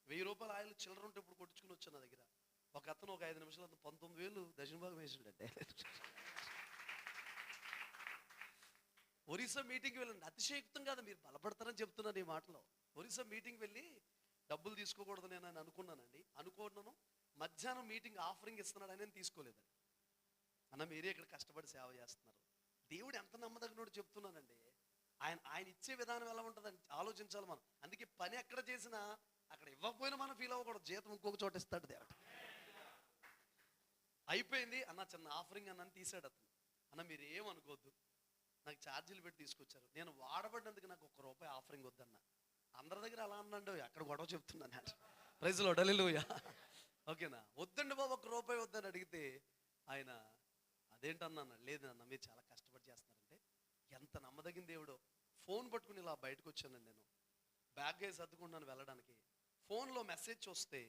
1000 రూపాయల ఆయిల్ చిల్లర ఉంటే ఇప్పుడు కొట్టించుకుని వచ్చాను. నా దగ్గర ఒక అతను ఒక 5 నిమిషాలు 19,000 దక్షిణ భాగం వేసాడంటే. ఒరిస్సా మీటింగ్కి వెళ్ళండి. అతిశయక్తం కాదు, మీరు బలపడతారని చెప్తున్నాను ఈ మాటలో. ఒరిస్సా మీటింగ్ వెళ్ళి డబ్బులు తీసుకోకూడదు నేను అని అనుకున్నాను. మధ్యాహ్నం మీటింగ్ ఆఫరింగ్ ఇస్తున్నాడు అని నేను తీసుకోలేదండి. అన్న మీరే ఇక్కడ కష్టపడి సేవ చేస్తున్నారు, దేవుడు ఎంత నమ్మదగినోడు చెప్తున్నానండి. ఆయన ఇచ్చే విధానం ఎలా ఉంటుందని ఆలోచించాలి మనం. అందుకే పని ఎక్కడ చేసినా అక్కడ ఇవ్వకపోయినా మనం ఫీల్ అవ్వకూడదు. జీతం ఇంకొక చోట ఇస్తాడు దేవుడు. అయిపోయింది అన్న, చిన్న ఆఫరింగ్ అన్నని తీసాడు అతను. అన్న మీరు ఏమనుకోవద్దు, నాకు ఛార్జీలు పెట్టి తీసుకొచ్చారు, నేను వాడబడినందుకు నాకు ₹1 ఆఫరింగ్ వద్దన్న. అందరి దగ్గర అలా అన్నాడు. అక్కడ గొడవ చెప్తున్నాను. ప్రైజ్ లో హల్లెలూయా. ఓకేనా? వద్దండి బాబు ₹1 వద్దని అడిగితే ఆయన అదేంటన్నా, లేదు అన్న మీరు చాలా కష్టపడి చేస్తున్నారంటే. ఎంత నమ్మదగిన దేవుడో. ఫోన్ పట్టుకుని ఇలా బయటకు వచ్చానండి. నేను బ్యాగ్ వేసి సర్దుకుంటున్నాను వెళ్ళడానికి. ఫోన్లో మెసేజ్ చూస్తే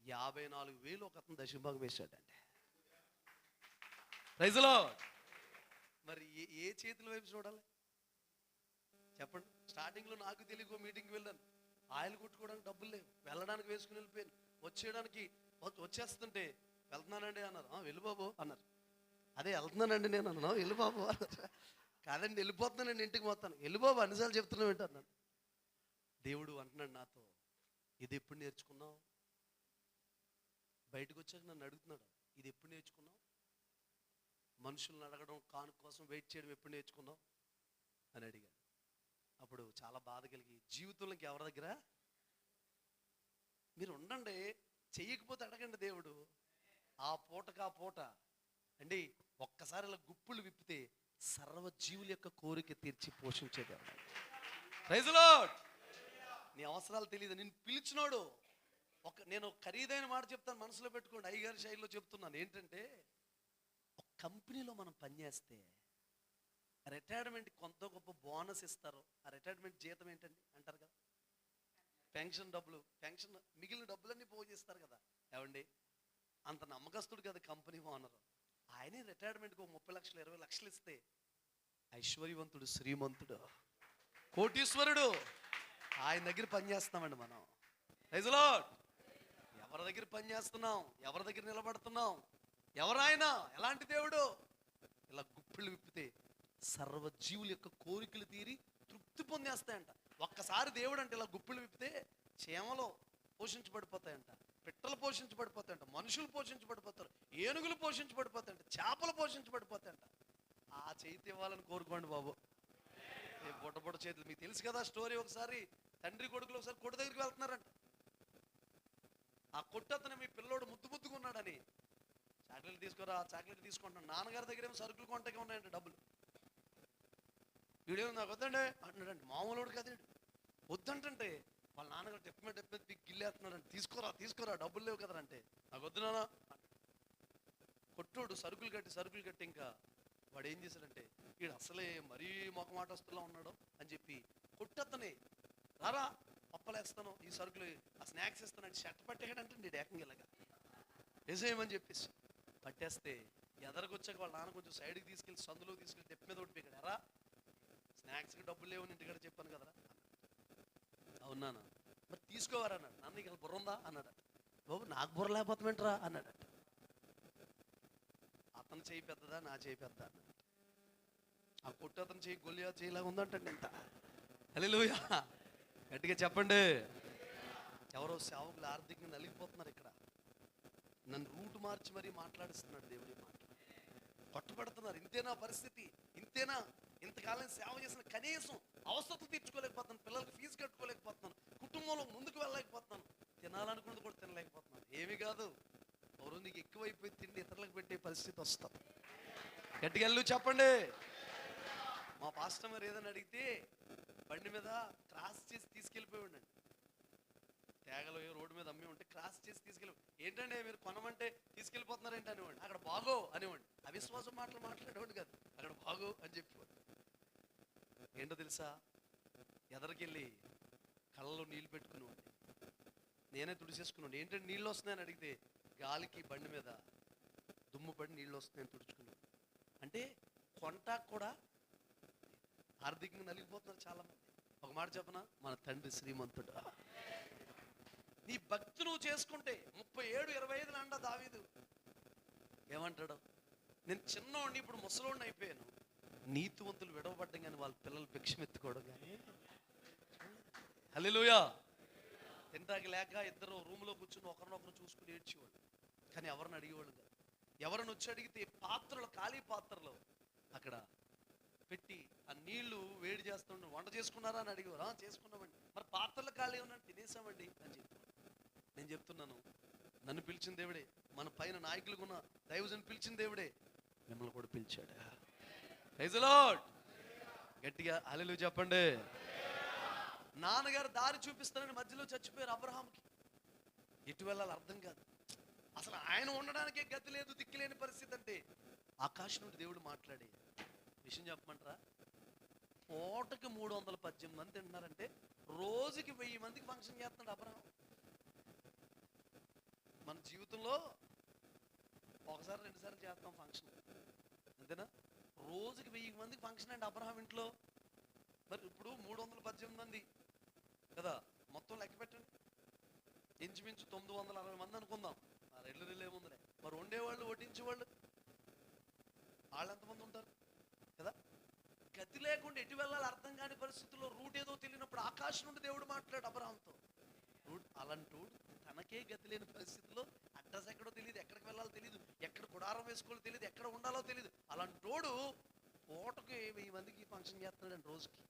54,000 ఒక అతను దశంభాగం వేశాడండి. ప్రైజ్ లో. మరి ఏ చేతుల వైపు చూడాలి చెప్పండి? స్టార్టింగ్లో నాకు తెలియకో మీటింగ్కి వెళ్ళాను. ఆయిల్ కొట్టుకోవడానికి డబ్బులు లేవు, వెళ్ళడానికి వేసుకుని వెళ్ళిపోయాను. వచ్చేస్తుంటే వెళ్తున్నానండి అన్నారు. వెళ్ళు బాబు అన్నారు. అదే వెళ్తున్నానండి నేను అన్నా. వెళ్ళు బాబు అన్నారు. కాదండి వెళ్ళిపోతున్నానండి ఇంటికి మొత్తాను. వెళ్ళు బాబు అన్నిసార్లు చెప్తున్నావు ఏంటన్నాను. దేవుడు అంటున్నాడు నాతో, ఇది ఎప్పుడు నేర్చుకున్నావు? బయటకు వచ్చాక నన్ను అడుగుతున్నాడు, ఇది ఎప్పుడు నేర్చుకున్నావు? మనుషులను అడగడం, కానుక కోసం వెయిట్ చేయడం ఎప్పుడు నేర్చుకున్నావు అని అడిగాడు. అప్పుడు చాలా బాధ కలిగి, జీవితంలోకి ఎవరి దగ్గర మీరు ఉండండి, చెయ్యకపోతే అడగండి. దేవుడు ఆ పూట అండి ఒక్కసారి ఇలా గుప్పులు విప్పితే సర్వజీవుల యొక్క కోరిక తీర్చి పోషించేదేవాడు. Praise lord. నీ అవసరాలు తెలియదు, నేను పిలిచినోడు. నేను ఖరీదైన మాట చెప్తాను, మనసులో పెట్టుకోండి. అయ్యగారి శైలిలో చెప్తున్నాను. ఏంటంటే ఒక కంపెనీలో మనం పనిచేస్తే రిటైర్మెంట్ కొంత గొప్ప బోనస్ ఇస్తారు. ఆ రిటైర్మెంట్ జీతం ఏంటండి అంటారు కదా, పెన్షన్ డబ్బులు, పెన్షన్ మిగిలిన డబ్బులన్నీ పోగు చేస్తారు కదా. ఏమండి అంత నమ్మకస్తుడు కదా కంపెనీ ఓనర్. ఆయనే రిటైర్మెంట్కి 30 లక్షలు 20 లక్షలు ఇస్తే ఐశ్వర్యవంతుడు, శ్రీమంతుడు, కోటీశ్వరుడు ఆయన దగ్గర పనిచేస్తామండి మనం. Praise Lord. ఎవరి దగ్గర పనిచేస్తున్నాం? ఎవరి దగ్గర నిలబడుతున్నాం? ఎవరైనా ఎలాంటి దేవుడు? ఇలా గుప్పిళ్ళు విప్పితే సర్వజీవుల యొక్క కోరికలు తీరి తృప్తి పొందేస్తాయంట. ఒక్కసారి దేవుడు అంటే ఇలా గుప్పిళ్ళు విప్పితే చేమలో పోషించబడిపోతాయంట, పిట్టలు పోషించబడిపోతాయంట, మనుషులు పోషించబడిపోతారు, ఏనుగులు పోషించబడిపోతాయంట, చేపలు పోషించబడిపోతాయంట. ఆ చేతి ఇవ్వాలని కోరుకోండి బాబు. బుట్ట చేతులు. మీకు తెలుసు కదా స్టోరీ. ఒకసారి తండ్రి కొడుకులు ఒకసారి కొట్టు దగ్గరికి వెళ్తున్నారంట. ఆ కొట్టు అతను మీ పిల్లోడు ముద్దుగా ఉన్నాడని చాక్లెట్ తీసుకురా, చాక్లెట్ తీసుకుంటున్నాడు. నాన్నగారి దగ్గర ఏమో సరుకులు కొంటకే ఉన్నాయంట డబ్బులు. వీడేమో నాకు వద్దండి అంటున్నాడంటే, మామూలుడు కదండి. వద్దంటే వాళ్ళ నాన్నగారు డెప్పె గిల్లేస్తున్నాడంటే, తీసుకోరా డబ్బులు లేవు కదా అంటే, నాకు వద్దునా. కొట్టోడు సరుకులు కట్టి ఇంకా వాడు ఏం చేశాడంటే, వీడు అసలే మరీ మొకమాటస్తులా ఉన్నాడు అని చెప్పి కొట్టతనే రారా పప్పలేస్తాను, ఈ సరుకులు ఆ స్నాక్స్ ఇస్తాను షర్ట్ పట్టేయడంటే నేను ఏకంగా ఇలాగా వేసేయమని చెప్పేసి పట్టేస్తే ఎదరకొచ్చాక వాళ్ళ నాన్న కొంచెం సైడ్కి తీసుకెళ్ళి సందులో తీసుకెళ్ళి తెప్ప మీద ఒకటి పీకాడు. ఎరా స్నాక్స్కి డబ్బులు లేవు ఇంటికాడ చెప్పాను కదరా. అవునా మరి తీసుకోవారా అన్నాడు. నాన్న నీకు బుర్ర ఉందా అన్నాడు. బాబు నాకు బుర్ర లేకపోతామేంట్రా అన్నాడు. అతను చేయి పెద్దదా నా చేయి పెద్ద అన్నాడు. ఆ కొట్టు అతను చేయి గొల్లియా చేయలాగా ఉందంటండి ఎంత. హల్లెలూయా గట్టిగా చెప్పండి. ఎవరో సేవకులు ఆర్థికంగా నలిగిపోతున్నారు. ఇక్కడ నన్ను రూట్ మార్చి మరీ మాట్లాడిస్తున్నాడు దేవుడి మాట. కొట్టబెడుతున్నారు. ఇంతేనా పరిస్థితి? ఇంతేనా? ఇంతకాలం సేవ చేసిన కనీసం అవసరం తీర్చుకోలేకపోతున్నాను, పిల్లలకి ఫీజు కట్టుకోలేకపోతున్నాను, కుటుంబంలో ముందుకు వెళ్ళలేకపోతున్నాను, తినాలనుకున్నది కూడా తినలేకపోతున్నాను. ఏమి కాదు, ఎవరు నీకు ఎక్కువైపోయి తిండి ఇతరులకు పెట్టే పరిస్థితి వస్తుంది. గట్టిగా వెళ్ళు చెప్పండి. మా పాస్టర్ గారు ఏదైనా అడిగితే బండి మీద క్రాస్ చేసి తీసుకెళ్ళిపోయాడు. తేగలో రోడ్డు మీద అమ్మి ఉంటే క్రాస్ చేసి తీసుకెళ్ళి, ఏంటంటే మీరు కొనమంటే తీసుకెళ్ళిపోతున్నారు ఏంటి అనేవాడు. అక్కడ బాగో అనేవాడు. అవిశ్వాసం మాటలు మాట్లాడేవాడు కాదు, అక్కడ బాగో అని చెప్పేవాడు. ఏంటో తెలుసా, ఎదరికెళ్ళి కళ్ళలో నీళ్ళు పెట్టుకునేవాడు. నేనే తుడిచేసుకున్నాడు. ఏంటంటే నీళ్ళు వస్తున్నాయని అడిగితే గాలికి బండి మీద దుమ్ము పడి నీళ్ళు వస్తున్నాయని తుడుచుకున్నాడు. అంటే కొంటాకు కూడా ఆర్థికంగా నలిగిపోతున్నారు చాలా మంది. ఒక మాట చెప్పనా, మన తండ్రి శ్రీమంతుడు. నీ భక్తి నువ్వు చేసుకుంటే 37-25 అంట దావీదు ఏమంటాడు, నేను చిన్నోడిని ఇప్పుడు ముసలోడిని అయిపోయాను, నీతివంతులు విడవబడ్డం కానీ వాళ్ళ పిల్లలు భిక్షమెత్తుకోవడం కానీ. హల్లెలూయా. తింటాకి లేక ఇద్దరు రూమ్లో కూర్చుని ఒకరినొకరు చూసుకుని ఏడ్చేవాళ్ళు, కానీ ఎవరిని అడిగేవాళ్ళు కాదు. ఎవరిని వచ్చి అడిగితే పాత్రలు, ఖాళీ పాత్రలు అక్కడ పెట్టి ఆ నీళ్లు వేడి చేస్తుండే, వంట చేసుకున్నారా అని అడిగేవారు. చేసుకున్నామండి. మరి పాత్రలు ఖాళీ ఉన్నాను, తినేసామండి అని చెప్పి. నేను చెప్తున్నాను, నన్ను పిలిచిన దేవుడే, మన పైన నాయకులకు ఉన్న దైవజను పిలిచిన దేవుడే మిమ్మల్ని కూడా పిలిచాడు. Praise the Lord. గట్టిగా హల్లెలూయా చెప్పండి. నాన్నగారు దారి చూపిస్తానని మధ్యలో చచ్చిపోయారు అబ్రహాంకి. ఎటు వెళ్ళాలి అర్థం కాదు. అసలు ఆయన ఉండడానికే గతి లేదు, దిక్కులేని పరిస్థితి. అంటే ఆకాశం నుండి దేవుడు మాట్లాడే విషయం చెప్పమంటారా, పూటకి 318 మంది తింటున్నారంటే రోజుకి 1000 మందికి ఫంక్షన్ చేస్తున్నాడు అబ్రహాం. మన జీవితంలో ఒకసారి 2 సార్లు చేస్తాం ఫంక్షన్, అంతేనా? రోజుకి 1000 మందికి ఫంక్షన్ అండి అబ్రహాం ఇంట్లో. మరి ఇప్పుడు 318 మంది కదా, మొత్తం లెక్క పెట్టండి. ఇంచుమించు 960 మంది అనుకుందాం. రెల్లు ఏముందిలే. మరి వండేవాళ్ళు, వడ్డించేవాళ్ళు వాళ్ళు ఎంతమంది ఉంటారు కదా. గతి లేకుండా ఎటు వెళ్ళాలి అర్థం కాని పరిస్థితుల్లో రూట్ ఏదో తెలియనప్పుడు ఆకాశం నుండి దేవుడు మాట్లాడు అబ్రహాంతో. రూట్ అలాంటి తనకే గతి లేని పరిస్థితుల్లో అడ్రస్ ఎక్కడో తెలియదు, ఎక్కడికి వెళ్ళాలో తెలియదు, ఎక్కడ గుడారం వేసుకోవాలో తెలియదు, ఎక్కడ ఉండాలో తెలియదు. అలాంటోడు పూటకి 1000 మందికి ఫంక్షన్ చేస్తున్నాడు రోజుకి.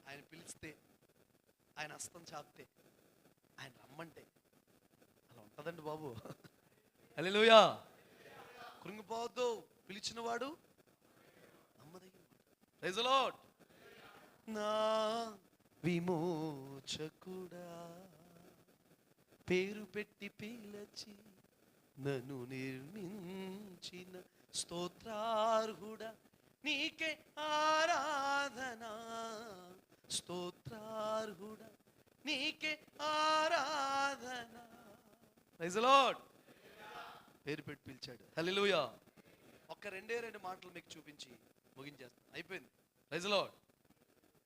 ఆయన పిలిస్తే, ఆయన హస్తం చాపితే, ఆయన రమ్మంటే అలా ఉంటుందండి బాబు. హల్లెలూయా. కృంగిపోవద్దు, పిలిచిన వాడు నమ్మదగిన. Praise the Lord. నా విమోచకుడా పేరు పెట్టి పిలచి నన్ను నిర్మించిన స్తోత్రార్హుడా నీకే ఆరాధన, స్తోత్రార్హుడా నీకే ఆరాధన. Praise the Lord. పేరు పెట్టి పిలిచాడు. హల్లెలూయా. ఒక్క 2 మాటలు మీకు చూపించి ముగించేస్తాను, అయిపోయింది. Praise the Lord.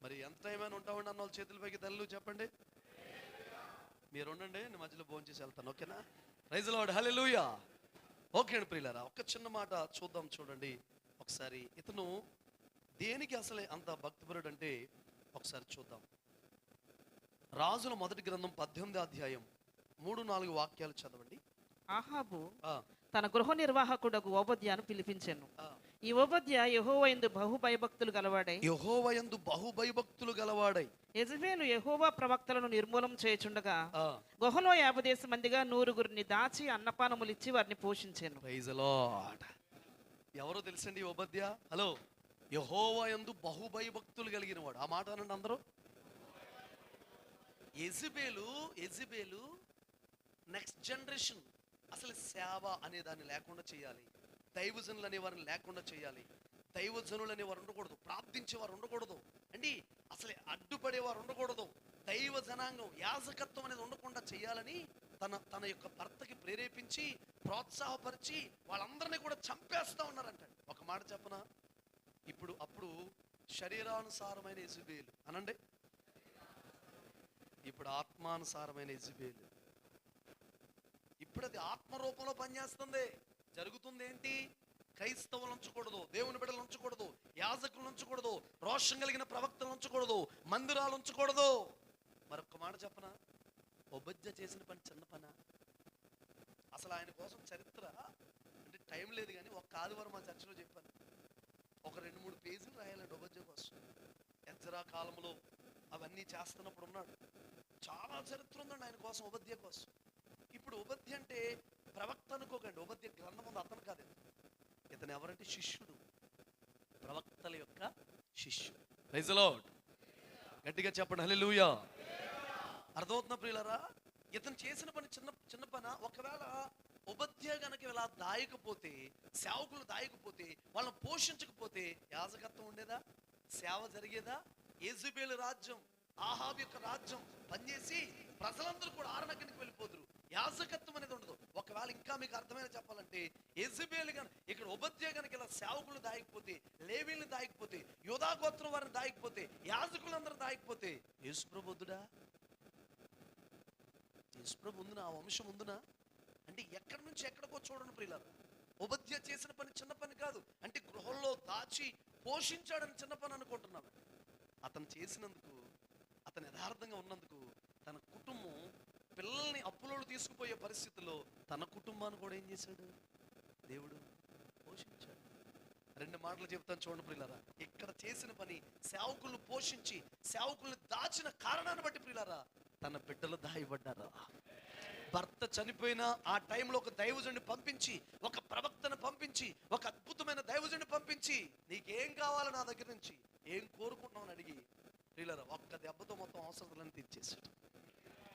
మరి ఎంత టైం అయినా ఉంటామండి అన్న వాళ్ళు చేతుల పైకి తల్లు చెప్పండి. మీరు ఉండండి, నేను మధ్యలో భోజనం చేసి వెళ్తాను, ఓకేనా? Praise the Lord. హల్లెలూయా. ఓకే అండి ప్రియులారా, ఒక్క చిన్న మాట చూద్దాం. చూడండి ఒకసారి, ఇతను దేనికి అసలే అంత భక్తిపరుడు అంటే ఒకసారి చూద్దాం. రాజుల మొదటి గ్రంథం 18వ అధ్యాయం 3-4 వాక్యాలు చదవండి. ఆహాబు తన గృహ నిర్వాహకుడకు ఓబద్యాను పిలిపించెను. ఈ ఓబద్య యెహోవా యందు బహు భయభక్తులు గలవాడై యెజబెలు యెహోవా ప్రవక్తలను నిర్మూలం చేయుచుండగా గుహలో 50 మందిగా 100 దాచి అన్నపానములిచ్చి వారిని పోషించెను. Praise the lord. ఎవరో తెలుసండి ఓబద్య? హలో, యెహోవా యందు బహు భయభక్తులు కలిగిన వాడు. ఆ మాట అనండి అందరూ. యెజబెలు నెక్స్ట్ జనరేషన్. అసలు సేవ అనే దాన్ని లేకుండా చేయాలి, దైవజనులు అనే వారిని లేకుండా చేయాలి, దైవజనులు అనేవారు ఉండకూడదు, ప్రార్థించేవారు ఉండకూడదు అండి, అసలు అడ్డుపడేవారు ఉండకూడదు, దైవ జనాంగం యాజకత్వం అనేది ఉండకుండా చేయాలని తన యొక్క భర్తకి ప్రేరేపించి ప్రోత్సాహపరిచి వాళ్ళందరినీ కూడా చంపేస్తా ఉన్నారంట. ఒక మాట చెప్పనా, అప్పుడు శరీరానుసారమైన యెజబెలు అనండి, ఇప్పుడు ఆత్మానుసారమైన యెజబెలు. ఇప్పుడు అది ఆత్మ రూపంలో పనిచేస్తుంది. జరుగుతుంది ఏంటి? క్రైస్తవులు ఉంచకూడదు, దేవుని బిడ్డలు ఉంచకూడదు, యాజకులు ఉంచకూడదు, రోషం కలిగిన ప్రవక్తలు ఉంచకూడదు, మందిరాలు ఉంచకూడదు. మరొక మాట చెప్పనా, ఒబద్య చేసిన పని చిన్న పనా? అసలు ఆయన కోసం చరిత్ర అంటే టైం లేదు, కానీ ఒక ఆదివారం మా చర్చలో చెప్పాను, ఒక 2-3 పేజీలు రాయాలండి ఒబద్య కోసం. ఎజ్రా కాలంలో అవన్నీ చేస్తున్నప్పుడు ఉన్నాడు. చాలా చరిత్ర ఉందండి ఆయన కోసం, ఒబద్య కోసం. ఇప్పుడు ఒబద్య అంటే ప్రవక్త అనుకోకండి, ఒబద్య గ్రంథం ఉంది, అతను కాదండి. ఇతను ఎవరంటే శిష్యుడు, ప్రవక్తల యొక్క శిష్యుడు. Praise the Lord. గట్టిగా చెప్పండి హల్లెలూయా. అర్థమవుతున్నా ప్రియులారా? ఇతను చేసిన పని చిన్న పని. ఒకవేళ ఒబద్య గనక ఇలా దాయకపోతే, సేవకులు దాయకపోతే, వాళ్ళని పోషించకపోతే యాజకత్వం ఉండేదా? సేవ జరిగేదా? యెజబెలు రాజ్యం, ఆహాబు యొక్క రాజ్యం పనిచేసి ప్రజలందరూ కూడా ఆరణ్యానికి వెళ్ళిపోదురు. యాజకత్వం అనేది ఉండదు. ఒకవేళ ఇంకా మీకు అర్థమైన చెప్పాలంటే, యెజబెలు గన ఇక్కడ ఒబద్య గనక ఇలా సేవకులు దాయకపోతే, లేవీలను దాయకపోతే, యూదా గోత్రం వారిని దాయకపోతే, యాజకులందరూ దాయకపోతే యేసుప్రభు వద్దుడా? యేసుప్రభు ఉందినా? ఆ వంశం ఉందినా? అంటే ఎక్కడి నుంచి ఎక్కడికో చూడండి ప్రియులారా. ఒబద్య చేసిన పని చిన్న పని కాదు. అంటే గృహంలో దాచి పోషించాడని చిన్న పని అనుకుంటున్నాడు. అతను చేసినందుకు, అతను యథార్థంగా ఉన్నందుకు తన కుటుంబం పిల్లల్ని అప్పులోళ్ళు తీసుకుపోయే పరిస్థితుల్లో తన కుటుంబాన్ని కూడా ఏం చేశాడు? దేవుడు పోషించాడు. 2 మాటలు చెప్తాను చూడండి ప్రియులారా. ఇక్కడ చేసిన పని సేవకులను పోషించి, సేవకులను దాచిన కారణాన్ని బట్టి ప్రియులారా తన బిడ్డలు దాయబడ్డారు. భర్త చనిపోయిన ఆ టైంలో ఒక దైవజుడిని పంపించి, ఒక ప్రవక్తను పంపించి, ఒక అద్భుతమైన దైవజుడిని పంపించి, నీకేం కావాలి నా దగ్గర నుంచి, ఏం కోరుకుంటున్నావు అని అడిగి ప్రియులారా ఒక్క దెబ్బతో మొత్తం అవసరాలను తీర్చేసాడు.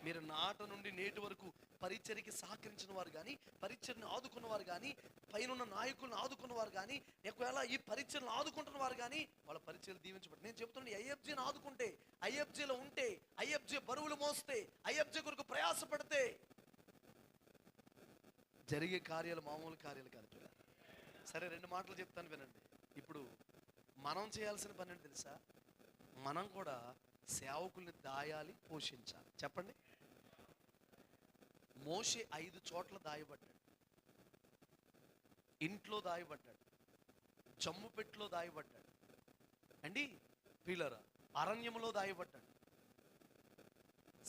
మీరు నాట నుండి నేటి వరకు పరిచర్యకి సహకరించిన వారు కానీ, పరిచర్ని ఆదుకున్న వారు కానీ, పైన నాయకులను ఆదుకున్న వారు కానీ, ఒకవేళ ఈ పరిచర్ను ఆదుకుంటున్న వారు కానీ, వాళ్ళ పరిచర్లు దీవించబడి. నేను చెప్తున్నాను, ఐఎఫ్జీని ఆదుకుంటే, ఐఎఫ్జీలో ఉంటే, ఐఎఫ్జీ బరువులు మోస్తే, ఐఎఫ్జీ కొరకు ప్రయాసపడితే జరిగే కార్యాలు మామూలు కార్యాలు కాదు. సరే 2 మాటలు చెప్తాను వినండి. ఇప్పుడు మనం చేయాల్సిన పని ఏంటి తెలుసా? మనం కూడా సేవకుల్ని దాయాలి, పోషించాలి. చెప్పండి. మోషే 5 చోట్ల దాయబడ్డాడు. ఇంట్లో దాయబడ్డాడు, జమ్ము పెట్టిలో దాయబడ్డాడు అండి ప్రియులారా, అరణ్యంలో దాయబడ్డాడు,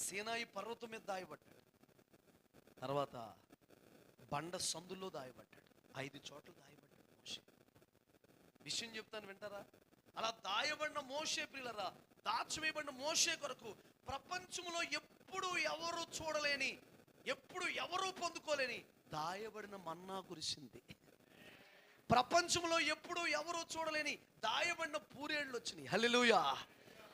సీనాయి పర్వతం మీద దాయబడ్డాడు, తర్వాత బండ సందుల్లో దాయబడ్డాడు. 5 చోట్ల దాయబడ్డాడు మోషే. విషయం చెప్తాను వింటారా? అలా దాయబడిన మోషే ప్రియులారా, దాచివేయబడిన మోషే కొరకు ప్రపంచంలో ఎప్పుడు ఎవరు చూడలేని, ఎప్పుడు ఎవరు పొందుకోలేని దాయబడిన మన్నా కురిసింది. ప్రపంచంలో ఎప్పుడు ఎవరు చూడలేని దాయబడిన పూరేళ్ళు వచ్చినాయి. హల్లెలూయా.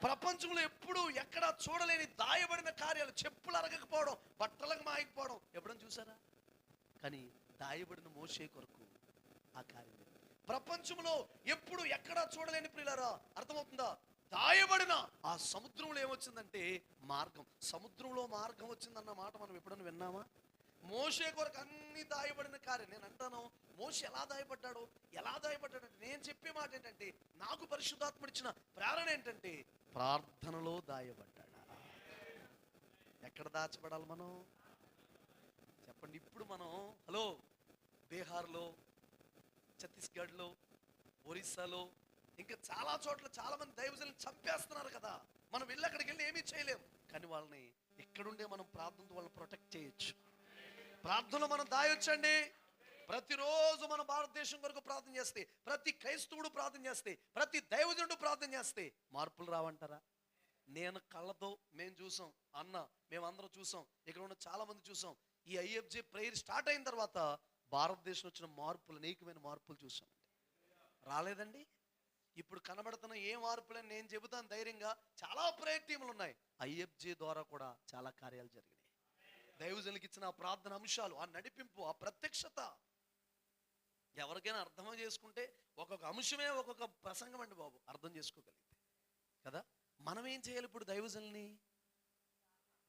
ప్రపంచంలో ఎప్పుడు ఎక్కడ చూడలేని దాయబడిన కార్యాలు, చెప్పులు అరగకపోవడం, బట్టలకు మాయకపోవడం ఎప్పుడైనా చూసారా? కానీ దాయబడిన మోషే కొరకు ఆ కార్యం ప్రపంచంలో ఎప్పుడు ఎక్కడ చూడలేని ప్రియులారా, అర్థమవుతుందా? దాయబడిన ఆ సముద్రంలో ఏమొచ్చిందంటే మార్గం. సముద్రంలో మార్గం వచ్చిందన్న మాట మనం ఎప్పుడైనా విన్నామా? మోషే కొరకు అన్ని దాయబడిన కార్యం. నేను అంటాను, మోషే ఎలా దాయబడ్డాడు అంటే, నేను చెప్పే మాట ఏంటంటే, నాకు పరిశుద్ధాత్ముడు ఇచ్చిన ప్రేరణ ఏంటంటే, ప్రార్థనలో దాయబడ్డాడు. ఎక్కడ దాచబడాలి మనం? చెప్పండి. ఇప్పుడు మనం హలో బీహార్లో, ఛత్తీస్గఢ్లో, ఒరిస్సాలో, ఇంకా చాలా చోట్ల చాలా మంది దైవజనులను చంపేస్తున్నారు కదా. మనం వెళ్ళి అక్కడికి వెళ్ళి ఏమీ చేయలేము, కానీ వాళ్ళని ఇక్కడుండే మనం ప్రార్థనతో వాళ్ళని ప్రొటెక్ట్ చేయొచ్చు. ప్రార్థనలో మనం దాయొచ్చండి. ప్రతిరోజు మన భారతదేశం కొరకు ప్రార్థన చేస్తే, ప్రతి క్రైస్తవుడు ప్రార్థన చేస్తే, ప్రతి దైవజనుడు ప్రార్థన చేస్తే మార్పులు రావంటారా? నేను కళ్ళతో మేము చూసాం అన్న, మేమందరం చూసాం, ఇక్కడ ఉన్న చాలా మంది చూసాం. ఈ ఐఎఫ్జే ప్రేయర్ స్టార్ట్ అయిన తర్వాత భారతదేశం వచ్చిన మార్పులు, అనేకమైన మార్పులు చూసామండి. రాలేదండి? ఇప్పుడు కనబడుతున్న ఏ మార్పులని నేను చెబుతాను ధైర్యంగా. చాలా ప్రేయర్ టీములు ఉన్నాయి. ఐఎఫ్జే ద్వారా కూడా చాలా కార్యాలు జరిగినాయి. దైవజనులకు ఇచ్చిన ఆ ప్రార్థన అంశాలు, ఆ నడిపింపు, ఆ ప్రత్యక్షత ఎవరికైనా అర్థం చేసుకుంటే ఒక్కొక్క అంశమే ఒక్కొక్క ప్రసంగం అండి బాబు, అర్థం చేసుకోగలిగితే కదా. మనం ఏం చేయాలి ఇప్పుడు? దైవజనుల్ని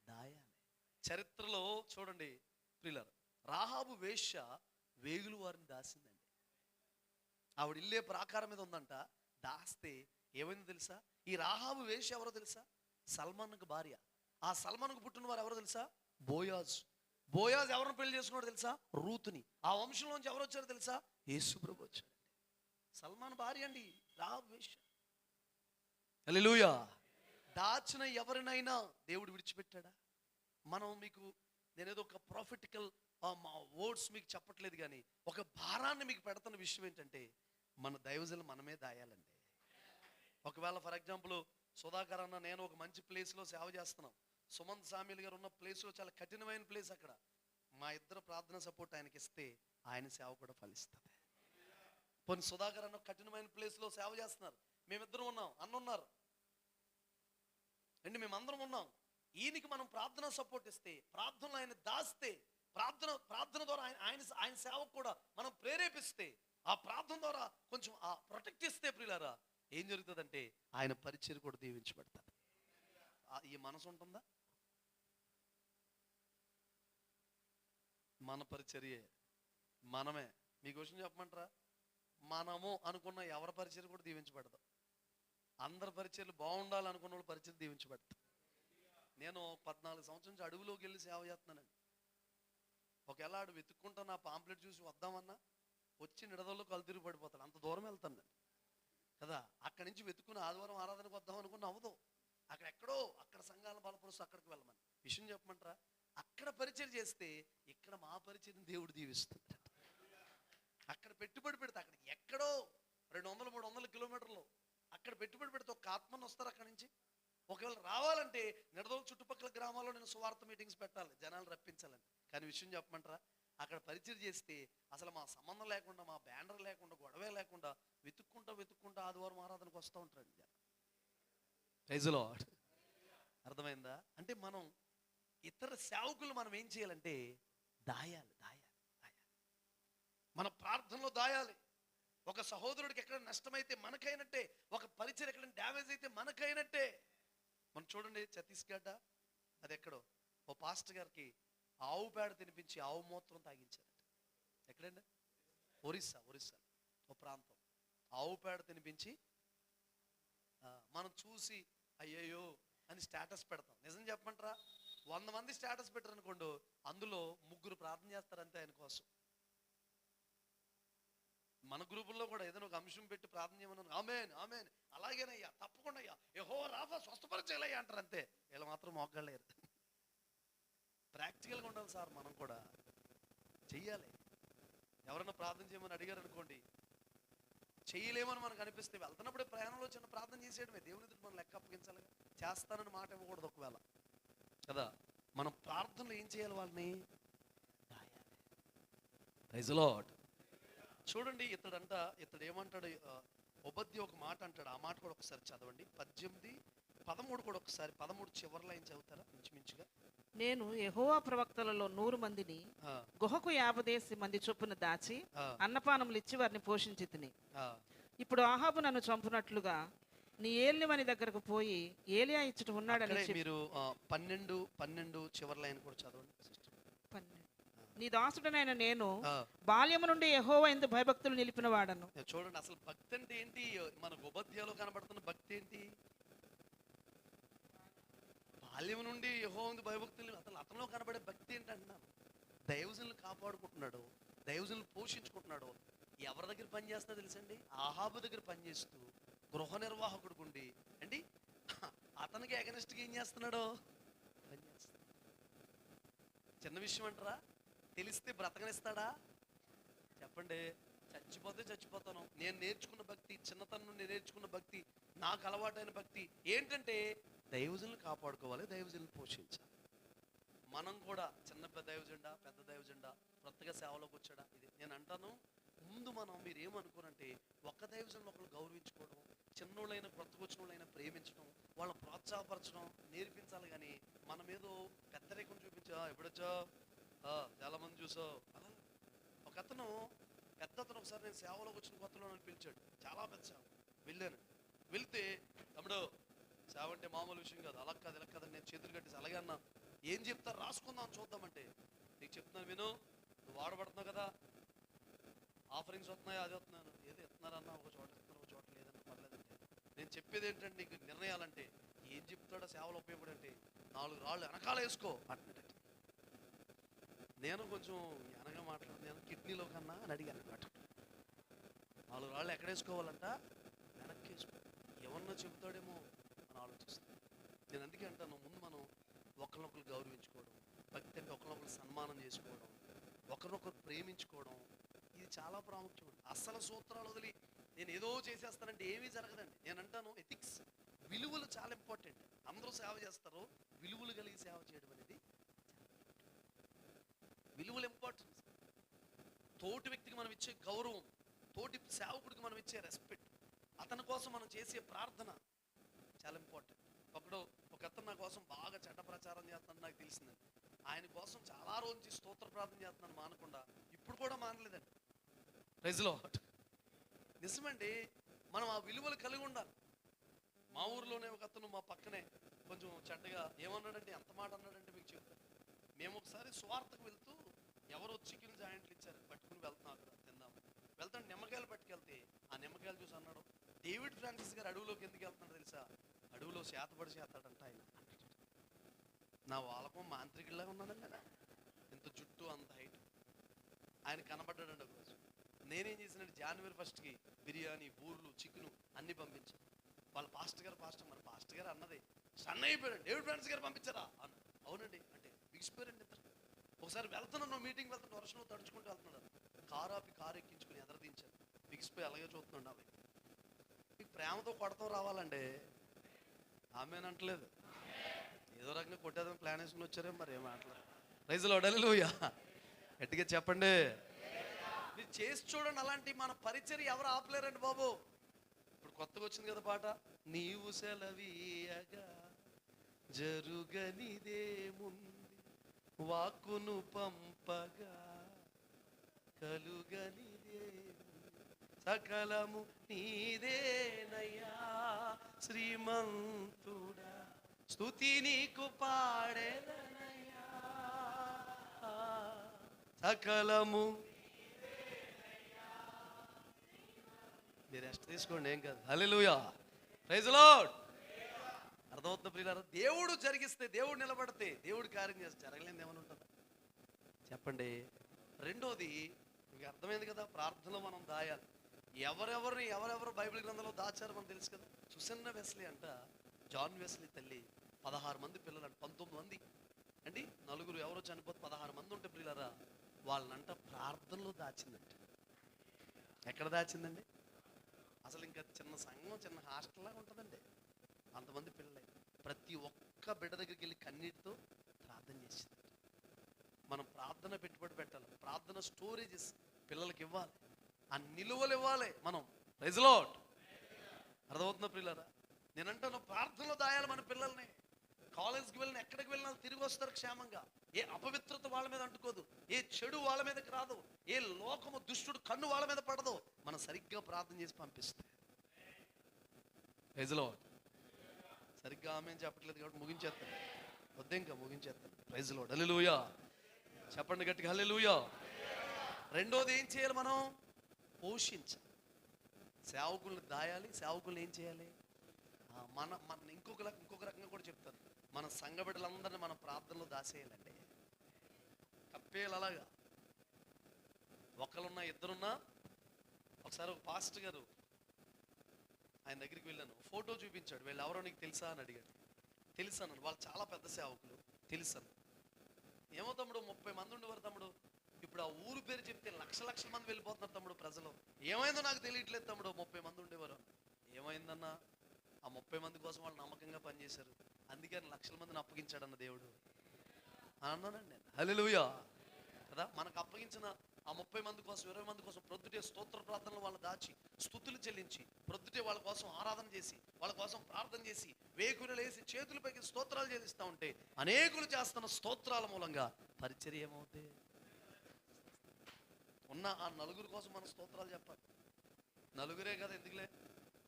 దాయాలి. చరిత్రలో చూడండి ప్రియులారా, రాహాబు వేశ్య వేగులు వారిని దాసిందండి. ఆవిడ ఇల్లే ప్రాకారం మీద ఉందంట. దాస్తే ఏమైందో తెలుసా? ఈ రాహాబు వేశ్య ఎవరో తెలుసా? సల్మాన్కు భార్య. ఆ సల్మాన్కు పుట్టిన వారు ఎవరో తెలుసా? బోయాజు. బోయాజు ఎవరిని పెళ్లి చేసుకున్నాడు తెలుసా? రూతుని. ఆ వంశంలోంచి ఎవరు వచ్చారో తెలుసా? యేసు ప్రభు వచ్చాడండి. సల్మాన్ భార్య అండి రాహాబు వేశ్య. హల్లెలూయా. దాచిన ఎవరినైనా దేవుడు విడిచిపెట్టాడా? మనం మీకు నేనేదో ఒక ప్రాఫిటికల్ మా వర్డ్స్ మీకు చెప్పట్లేదు, కానీ ఒక భారాన్ని మీకు పెడుతున్న విషయం ఏంటంటే మన దైవజనులు మనమే దాయాలండి. ఒకవేళ ఫర్ ఎగ్జాంపుల్ సుధాకర్ అన్న నేను ఒక మంచి ప్లేస్లో సేవ చేస్తున్నాం. సుమంత్ సామీల్ గారు ఉన్న ప్లేస్లో చాలా కఠినమైన ప్లేస్. అక్కడ మా ఇద్దరు ప్రార్థన సపోర్ట్ ఆయనకి ఇస్తే ఆయన సేవ కూడా ఫలిస్తుంది. పోనీ సుధాకర్ అన్న కఠినమైన ప్లేస్లో సేవ చేస్తున్నారు, మేమిద్దరం ఉన్నాం, అన్న ఉన్నారు అండి, మేమందరం ఉన్నాం. ఈయనకి మనం ప్రార్థన సపోర్ట్ ఇస్తే, ప్రార్థనలో ఆయన దాస్తే, ప్రార్థన ద్వారా ఆయన సేవకు కూడా మనం ప్రేరేపిస్తే, ఆ ప్రార్థన ద్వారా కొంచెం ఆ ప్రొటెక్ట్ ఇస్తే ప్రియులారా ఏం జరుగుతుందంటే ఆయన పరిచయం కూడా దీవించబడతారు. ఈ మనసు ఉంటుందా? మన పరిచర్యే మనమే. మీకు విషయం చెప్పమంటారా? మనము అనుకున్న ఎవరి పరిచయం కూడా దీవించబడదు. అందరి పరిచర్లు బాగుండాలి అనుకున్న వాళ్ళు పరిచయం దీవించబడతారు. నేను 14 సంవత్సరం నుంచి అడవిలోకి వెళ్ళి సేవ చేస్తున్నానండి. ఒకవేళ ఆడు వెతుక్కుంటా నా పాంప్లెట్ చూసి వద్దామన్నా వచ్చి నిడదల్లో కళ్ళు తిరిగి పడిపోతాడు. అంత దూరం వెళ్తాను నేను కదా. అక్కడి నుంచి వెతుక్కుని ఆదివారం ఆరాధనకు వద్దాం అనుకున్న అవ్వదు. అక్కడ సంఘాలను బలపరుస్తూ అక్కడికి వెళ్ళమని విషయం చెప్పమంటారా? అక్కడ పరిచయం చేస్తే ఇక్కడ మా పరిచయం దేవుడు దీవిస్తుంది. అక్కడ పెట్టుబడి పెడితే అక్కడికి ఎక్కడో 200-300 కిలోమీటర్లు అక్కడ పెట్టుబడి పెడితే ఒక ఆత్మను వస్తారు అక్కడి నుంచి. ఒకవేళ రావాలంటే నిడదోలు చుట్టుపక్కల గ్రామాల్లో నేను సువార్త మీటింగ్స్ పెట్టాలి, జనాలు రప్పించాలని. కానీ విషయం చెప్పమంటారా? అక్కడ పరిచయం చేస్తే అసలు మా సంబంధం లేకుండా, మా బ్యానర్ లేకుండా, గొడవే లేకుండా వెతుక్కుంటా ఆదివారం ఆరాధనకు వస్తూ ఉంటారండి జనం. Praise the Lord. అర్థమైందా? అంటే మనం ఇతర సేవకులు మనం ఏం చేయాలంటే దాయాలి. మన ప్రార్థనలో దాయాలి. ఒక సహోదరుడికి ఎక్కడ నష్టమైతే మనకైనట్టే, ఒక పరిచయం ఎక్కడ డ్యామేజ్ అయితే మనకైనట్టే. మనం చూడండి ఛత్తీస్గఢ్ అది ఎక్కడో ఓ పాస్టర్ గారికి ఆవు పేడ తినిపించి ఆవు మూత్రం తాగించారట. ఎక్కడండి? ఒరిస్సా ఓ ప్రాంతం. ఆవు పేడ తినిపించి మనం చూసి అయ్యయ్యో అని స్టేటస్ పెడతాం. నిజం చెప్పమంటారా? 100 మంది స్టేటస్ పెట్టారు అనుకోండి, అందులో 3 ప్రార్థన చేస్తారంతే ఆయన కోసం. మన గ్రూపుల్లో కూడా ఏదైనా ఒక అంశం పెట్టి ప్రార్థన చేయమని ఆమేన్ అలాగేనయ్యా, తప్పకుండా అయ్యా, యెహోవా రాఫా స్వస్థపరిచేయాలయ్యా అంటారు అంతే. వీళ్ళు మాత్రం మోకాళ్ళేరు. ప్రాక్టికల్గా ఉండాలి సార్. మనం కూడా చెయ్యాలి. ఎవరైనా ప్రార్థన చేయమని అడిగారు అనుకోండి, చేయలేమని మనకు అనిపిస్తే వెళ్తున్నప్పుడే ప్రయాణంలో చిన్న ప్రార్థన చేసేయడమే. దేవుని ఎదుట మనం లెక్క అప్పగించాలి. చేస్తానని మాట ఇవ్వకూడదు ఒకవేళ కదా. మనం ప్రార్థనలు ఏం చేయాలి? వాళ్ళని దాయాలి. Praise the lord. చూడండి ఇతడు ఏమంటాడు? ఒబద్య ఒక మాట అంటాడు. ఆ మాట కూడా ఒకసారి చదవండి. 18-13 కూడా ఒకసారి 13 చివరి లైన్ చదువుతారా ఇంచుమించుగా? నేను యెహోవా ప్రవక్తలలో 100 మందిని గుహకు 50 మంది చొప్పున దాచి అన్నపానములు ఇచ్చి వారిని పోషించి తిని. ఇప్పుడు ఆహాబు నన్ను చంపునట్లుగా నీ ఏలినవాని దగ్గరకు పోయి ఏలియా ఇచ్చట ఉన్నాడని మీరు 12 చివరి లైన్ కూడా చదవండి. నీ దాసుడనైన నేను బాల్యము నుండి యెహోవా యందు భయభక్తులు నిలిపిన వాడను. చూడండి అసలు భక్తి అంటే ఏంటి? మన ఉపధ్యాయంలో కనబడుతున్న భక్తి ఏంటి? బాల్యం నుండి యెహోవా యందు భయభక్తులు. అసలు అతనిలో కనబడే భక్తి ఏంటంటున్నాను? దైవజనులు కాపాడుకుంటున్నాడు, దైవజనులు పోషించుకుంటున్నాడు. ఎవరి దగ్గర పని చేస్తా తెలుసండి? ఆహాబు దగ్గర పనిచేస్తూ గృహ నిర్వాహకుడు ఉండి అండి అతనికి అగెనిస్ట్గా ఏం చేస్తున్నాడు? పని చేస్తాడు. చిన్న విషయం అంటారా? తెలిస్తే బ్రతకనిస్తాడా? చెప్పండి. చచ్చిపోతాను. నేను నేర్చుకున్న భక్తి, చిన్నతనం నుండి నేర్చుకున్న భక్తి, నాకు అలవాటైన భక్తి ఏంటంటే దైవజనులు కాపాడుకోవాలి, దైవజనులు పోషించాలి. మనం కూడా చిన్న దైవజెండా, పెద్ద దైవజెండా, కొత్తగా సేవలోకి వచ్చాడా? ఇది నేను అంటాను. ముందు మీరు ఏమనుకోరంటే ఒక్క దైవజనులు ఒకరు గౌరవించుకోవడం, చిన్నోళ్ళైనా కొత్తగా వచ్చిన వాళ్ళైనా ప్రేమించడం, వాళ్ళని ప్రోత్సాహపరచడం నేర్పించాలి. కానీ మనం ఏదో పెద్దరికం చూపించా ఎప్పుడొచ్చా చాలా మంది చూసావు. ఒక అతను ఒకసారి నేను సేవలోకి వచ్చిన కొత్తలో నన్ను పిలిచాడు. చాలా పెద్ద సేవ వెళ్ళాను. వెళ్తే తమ్ముడు సేవ అంటే మామూలు విషయం కాదు, అలా కాదు ఇలా కాదని నేను చేతులు కట్టేసి అలాగే అన్నా. ఏం చెప్తారు రాసుకుందాం చూద్దామంటే, నీకు చెప్తున్నాను విను, నువ్వు వాడబడుతున్నావు కదా, ఆఫరింగ్స్ వస్తున్నాయి, అది వస్తున్నాను, ఏదో ఇస్తున్నారన్నా, ఒక చోట ఇస్తున్నారు, ఒక చోట లేదన్నా పర్లేదంటే. నేను చెప్పేది ఏంటంటే నీకు నిర్ణయాలంటే ఏం చెప్తాడో సేవలు ఉపయోగపడంటే 4 రాళ్ళు వెనకాల వేసుకో అంటున్నాడు. నేను కొంచెం వెనక మాట్లాడుతున్నాను, కిడ్నీలో కన్నా అని అడిగాను అనమాట. 4 రాళ్ళు ఎక్కడ వేసుకోవాలంట? వెనక్కి వేసుకో. ఎవరన్నా చెబుతాడేమో అని ఆలోచిస్తాను. నేను అందుకే అంటాను, ముందు మనం ఒకరినొకరు గౌరవించుకోవడం, భక్తి అంటే ఒకరినొకరు సన్మానం చేసుకోవడం, ఒకరినొకరు ప్రేమించుకోవడం, ఇది చాలా ప్రాముఖ్యం. అసలు సూత్రాలు వదిలి నేను ఏదో చేసేస్తానంటే ఏమీ జరగదండి. నేను అంటాను ఎథిక్స్, విలువలు చాలా ఇంపార్టెంట్. అందరూ సేవ చేస్తారు, విలువలు కలిగి సేవ చేయడం అనేది విలువలు ఇంపార్టెన్స్. తోటి వ్యక్తికి మనం ఇచ్చే గౌరవం, తోటి సేవకుడికి మనం ఇచ్చే రెస్పెక్ట్, అతని కోసం మనం చేసే ప్రార్థన చాలా ఇంపార్టెంట్. ఒక అతను నా కోసం బాగా చెడ్డ ప్రచారం చేస్తున్నాడు నాకు తెలిసిందండి. ఆయన కోసం చాలా రోజు నుంచి స్తోత్ర ప్రార్థన చేస్తున్నాను మానకుండా, ఇప్పుడు కూడా మానలేదండి. Praise lord. నిజమండి, మనం ఆ విలువలు కలిగి ఉండాలి. మా ఊర్లోనే ఒక అతను మా పక్కనే కొంచెం చెడ్డగా ఏమన్నాడంటే, ఎంత మాట అన్నాడంటే మీకు చెప్తాను. మేము ఒకసారి సువార్తకు వెళ్తూ ఎవరో చికెన్ జాయింట్లు ఇచ్చారు, పట్టుకుని వెళ్తున్నాం, అక్కడ తిందాం వెళ్తాను, నిమ్మకాయలు పట్టుకెళ్తే ఆ నిమ్మకాయలు చూసి అన్నాడు, డేవిడ్ ఫ్రాన్సిస్ గారు అడవిలోకి ఎందుకు వెళ్తున్నాడు తెలుసా? అడవిలో చేతబడి చేస్తాడంట ఆయన. నా వాళ్ళకం మాంత్రికుల్లాగా ఉన్నాడండి ఆయన, ఇంత జుట్టు అంత హైట్. ఆయన కనబడ్డాడండి ఒకరోజు. నేనేం చేసినట్టు జనవరి 1కి బిర్యానీ, బూర్లు, చికెను అన్ని పంపించాను. వాళ్ళ పాస్టర్ గారు మన పాస్టర్ గారు అన్నది సన్న అయిపోయాడు, డేవిడ్ ఫ్రాన్సిస్ గారు పంపించారా అన్న. అవునండి అంటే బిగిసిపోయారండి ఇద్దరు. ఒకసారి వెళ్తున్నాను, మీటింగ్ వెళ్తున్నా, వర్షంలో తడుచుకుంటూ వెళ్తున్నాడు, కారు ఆపి కారు ఎక్కించుకుని ఎదరదించాను. బిగిసిపోయి అలాగే చూస్తున్నాడు. అవి మీకు ప్రేమతో కొడతాం రావాలండి, ఆమెనంటలేదు, ఏదో రకంగా కొట్టేదని ప్లాన్ వేసుకుని వచ్చారేమో మరి ఏం మాట్లాడారు. ప్రైజ్ లార్డ్, హల్లెలూయా. గట్టిగా చెప్పండి. మీరు చేసి చూడండి, అలాంటి మన పరిచర్య ఎవరు ఆపలేరండి బాబు. ఇప్పుడు కొత్తగా వచ్చింది కదా పాట, నీవు సెలవీయగా జరుగనిదేముంది, వాక్కును పంపగా కలుగనిదేముంది, సకలము నీదేనయ్యా శ్రీమంతుడా, స్తుతి నీకు పాడేదనయ్యా, సకలము. మీరు రెస్ట్ తీసుకోండి, ఏం కాదు. హల్లెలూయా, ప్రైజ్ లార్డ్. అర్థమవుతుంది ప్రియులారా? దేవుడు జరిగిస్తే, దేవుడు నిలబడితే, దేవుడు కార్యం చేస్తే జరగలేని ఏమైనా ఉంటుందా చెప్పండి. రెండోది మీకు అర్థమైంది కదా, ప్రార్థనలో మనం దాయాలి. ఎవరెవరు బైబిల్ గ్రంథంలో దాచారు మనకు తెలుసు కదా. సుసన్న వెస్లీ అంట, జాన్ వెస్లీ తల్లి 16 మంది పిల్లలు అంట, 19 మంది అండి, 4 ఎవరో చనిపోతే 16 మంది ఉంటే ప్రియులారా, వాళ్ళనంట ప్రార్థనలో దాచిందంట. ఎక్కడ దాచిందండి? అసలు ఇంకా చిన్న సంఘం, చిన్న హాస్టల్ లాగా ఉంటుందండి, అంతమంది పిల్లలే. ప్రతి ఒక్క బిడ్డ దగ్గరికి వెళ్ళి కన్నీటితో ప్రార్థన చేసింది. మనం ప్రార్థన పెట్టుబడి పెట్టాలి, ప్రార్థన స్టోరేజెస్ పిల్లలకి ఇవ్వాలి, ఆ నిలువలు ఇవ్వాలి మనం. Praise Lord. అర్థమవుతుందా ప్రియులారా? నేనంటాను ప్రార్థనలో దాయాలి మన పిల్లల్ని. కాలేజ్కి వెళ్ళిన ఎక్కడికి వెళ్ళినా తిరిగి వస్తారు క్షేమంగా. ఏ అపవిత్రత వాళ్ళ మీద అంటుకోదు, ఏ చెడు వాళ్ళ మీదకి రాదు, ఏ లోకము దుష్టుడు కన్ను వాళ్ళ మీద పడదు, మనం సరిగ్గా ప్రార్థన చేసి పంపిస్తే. Praise Lord. సరిగ్గా ఆమె చెప్పట్లేదు కాబట్టి ముగించేస్తాను, వద్దే ఇంకా ముగించేస్తాను. ప్రైజ్ లార్డ్, హల్లెలూయా. చెప్పండి గట్టిగా, హల్లెలూయా. రెండోది ఏం చేయాలి? మనం పోషించాలి, సేవకుల్ని దాయాలి. సేవకుల్ని ఏం చేయాలి? మన ఇంకొక రకంగా కూడా చెప్తాను, మన సంఘ బిడ్డలందరినీ మన ప్రార్థనలో దాసేయాలండి, కప్పేయాలి. అలాగా ఒకళ్ళున్నా ఇద్దరున్నా. ఒకసారి ఒక పాస్టర్ గారు ఆయన దగ్గరికి వెళ్ళాను, ఫోటో చూపించాడు. వీళ్ళు ఎవరో నీకు తెలుసా అని అడిగాడు. తెలుసాను, వాళ్ళు చాలా పెద్ద సేవకులు తెలుసాను. ఏమో తమ్ముడు 30 మంది ఉండేవారు తమ్ముడు, ఇప్పుడు ఆ ఊరు పేరు చెప్తే లక్షల మంది వెళ్ళిపోతున్నారు తమ్ముడు ప్రజలు. ఏమైందో నాకు తెలియట్లేదు తమ్ముడు, 30 మంది ఉండేవారు. ఏమైందన్నా? ఆ 30 మంది కోసం వాళ్ళు నమ్మకంగా పనిచేశారు, అందుకని లక్షల మందిని అప్పగించాడన్న దేవుడు అన్నానండి నేను. హల్లెలూయా కదా. మనకు అప్పగించిన ఆ 30 మంది కోసం, 20 మంది కోసం ప్రొద్దుటే స్తోత్ర ప్రార్థనలు వాళ్ళు దాచి, స్తుతులు చెల్లించి, ప్రొద్దుటే వాళ్ళ కోసం ఆరాధన చేసి, వాళ్ళ కోసం ప్రార్థన చేసి, వేకులు లేసి చేతులపైకి స్తోత్రాలు చెల్లిస్తూ ఉంటే, అనేకులు చేస్తున్న స్తోత్రాల మూలంగా పరిచర్య ఏమవుతాయి? ఉన్న ఆ 4 కోసం మనం స్తోత్రాలు చెప్పాలి. 4 కదా, ఎందుకులే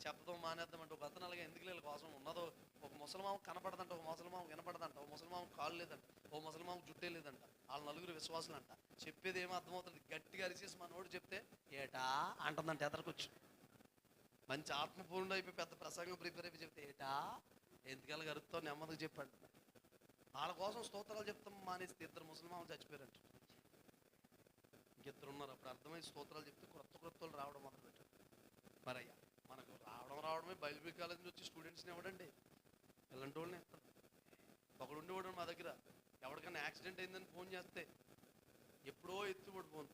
చెప్పడం మానేద్దామంటే. ఒక అతను అలాగే ఎందుకులే కోసం ఉన్నదో, ఒక ముసలిమామ కనపడదంట, ఒక ముసలిమామ వినపడదంట, ఒక ముసలిమామ కాళ్ళు లేదంట, ఒక ముసలిమామ జుట్టే లేదంట, వాళ్ళ 4 విశ్వాసులు అంట. చెప్పేది ఏమో అర్థమవుతుంది. గట్టిగా అరిచేసి మనోడు చెప్తే ఏటా అంటుందంటే ఎదరికొచ్చు. మంచి ఆత్మపూర్ణ అయిపోయి పెద్ద ప్రసంగం ప్రిపేర్ అయిపోయి చెప్తే ఏటా ఎందుకలా గరుపుతావు నెమ్మదిగా చెప్పండి. వాళ్ళ కోసం స్తోత్రాలు చెప్తాం మానేస్తే ఇద్దరు ముసలిమామలు చచ్చిపోయారంట. ఇంకిద్దరు ఉన్నారు. అప్పుడు అర్థమై స్తోత్రాలు చెప్తే కొత్త వాళ్ళు రావడం మొదలుపెట్టారు. మరి అయ్యా మనకు రావడమే బైబిల్ కాలేజ్ నుంచి వచ్చి స్టూడెంట్స్ని ఇవ్వడండి, ఇలాంటి వాళ్ళని ఇస్తాం. ఒకడు ఉండేవాడు మా దగ్గర, ఎవరికైనా యాక్సిడెంట్ అయిందని ఫోన్ చేస్తే ఎప్పుడో ఎత్తుబడి ఫోన్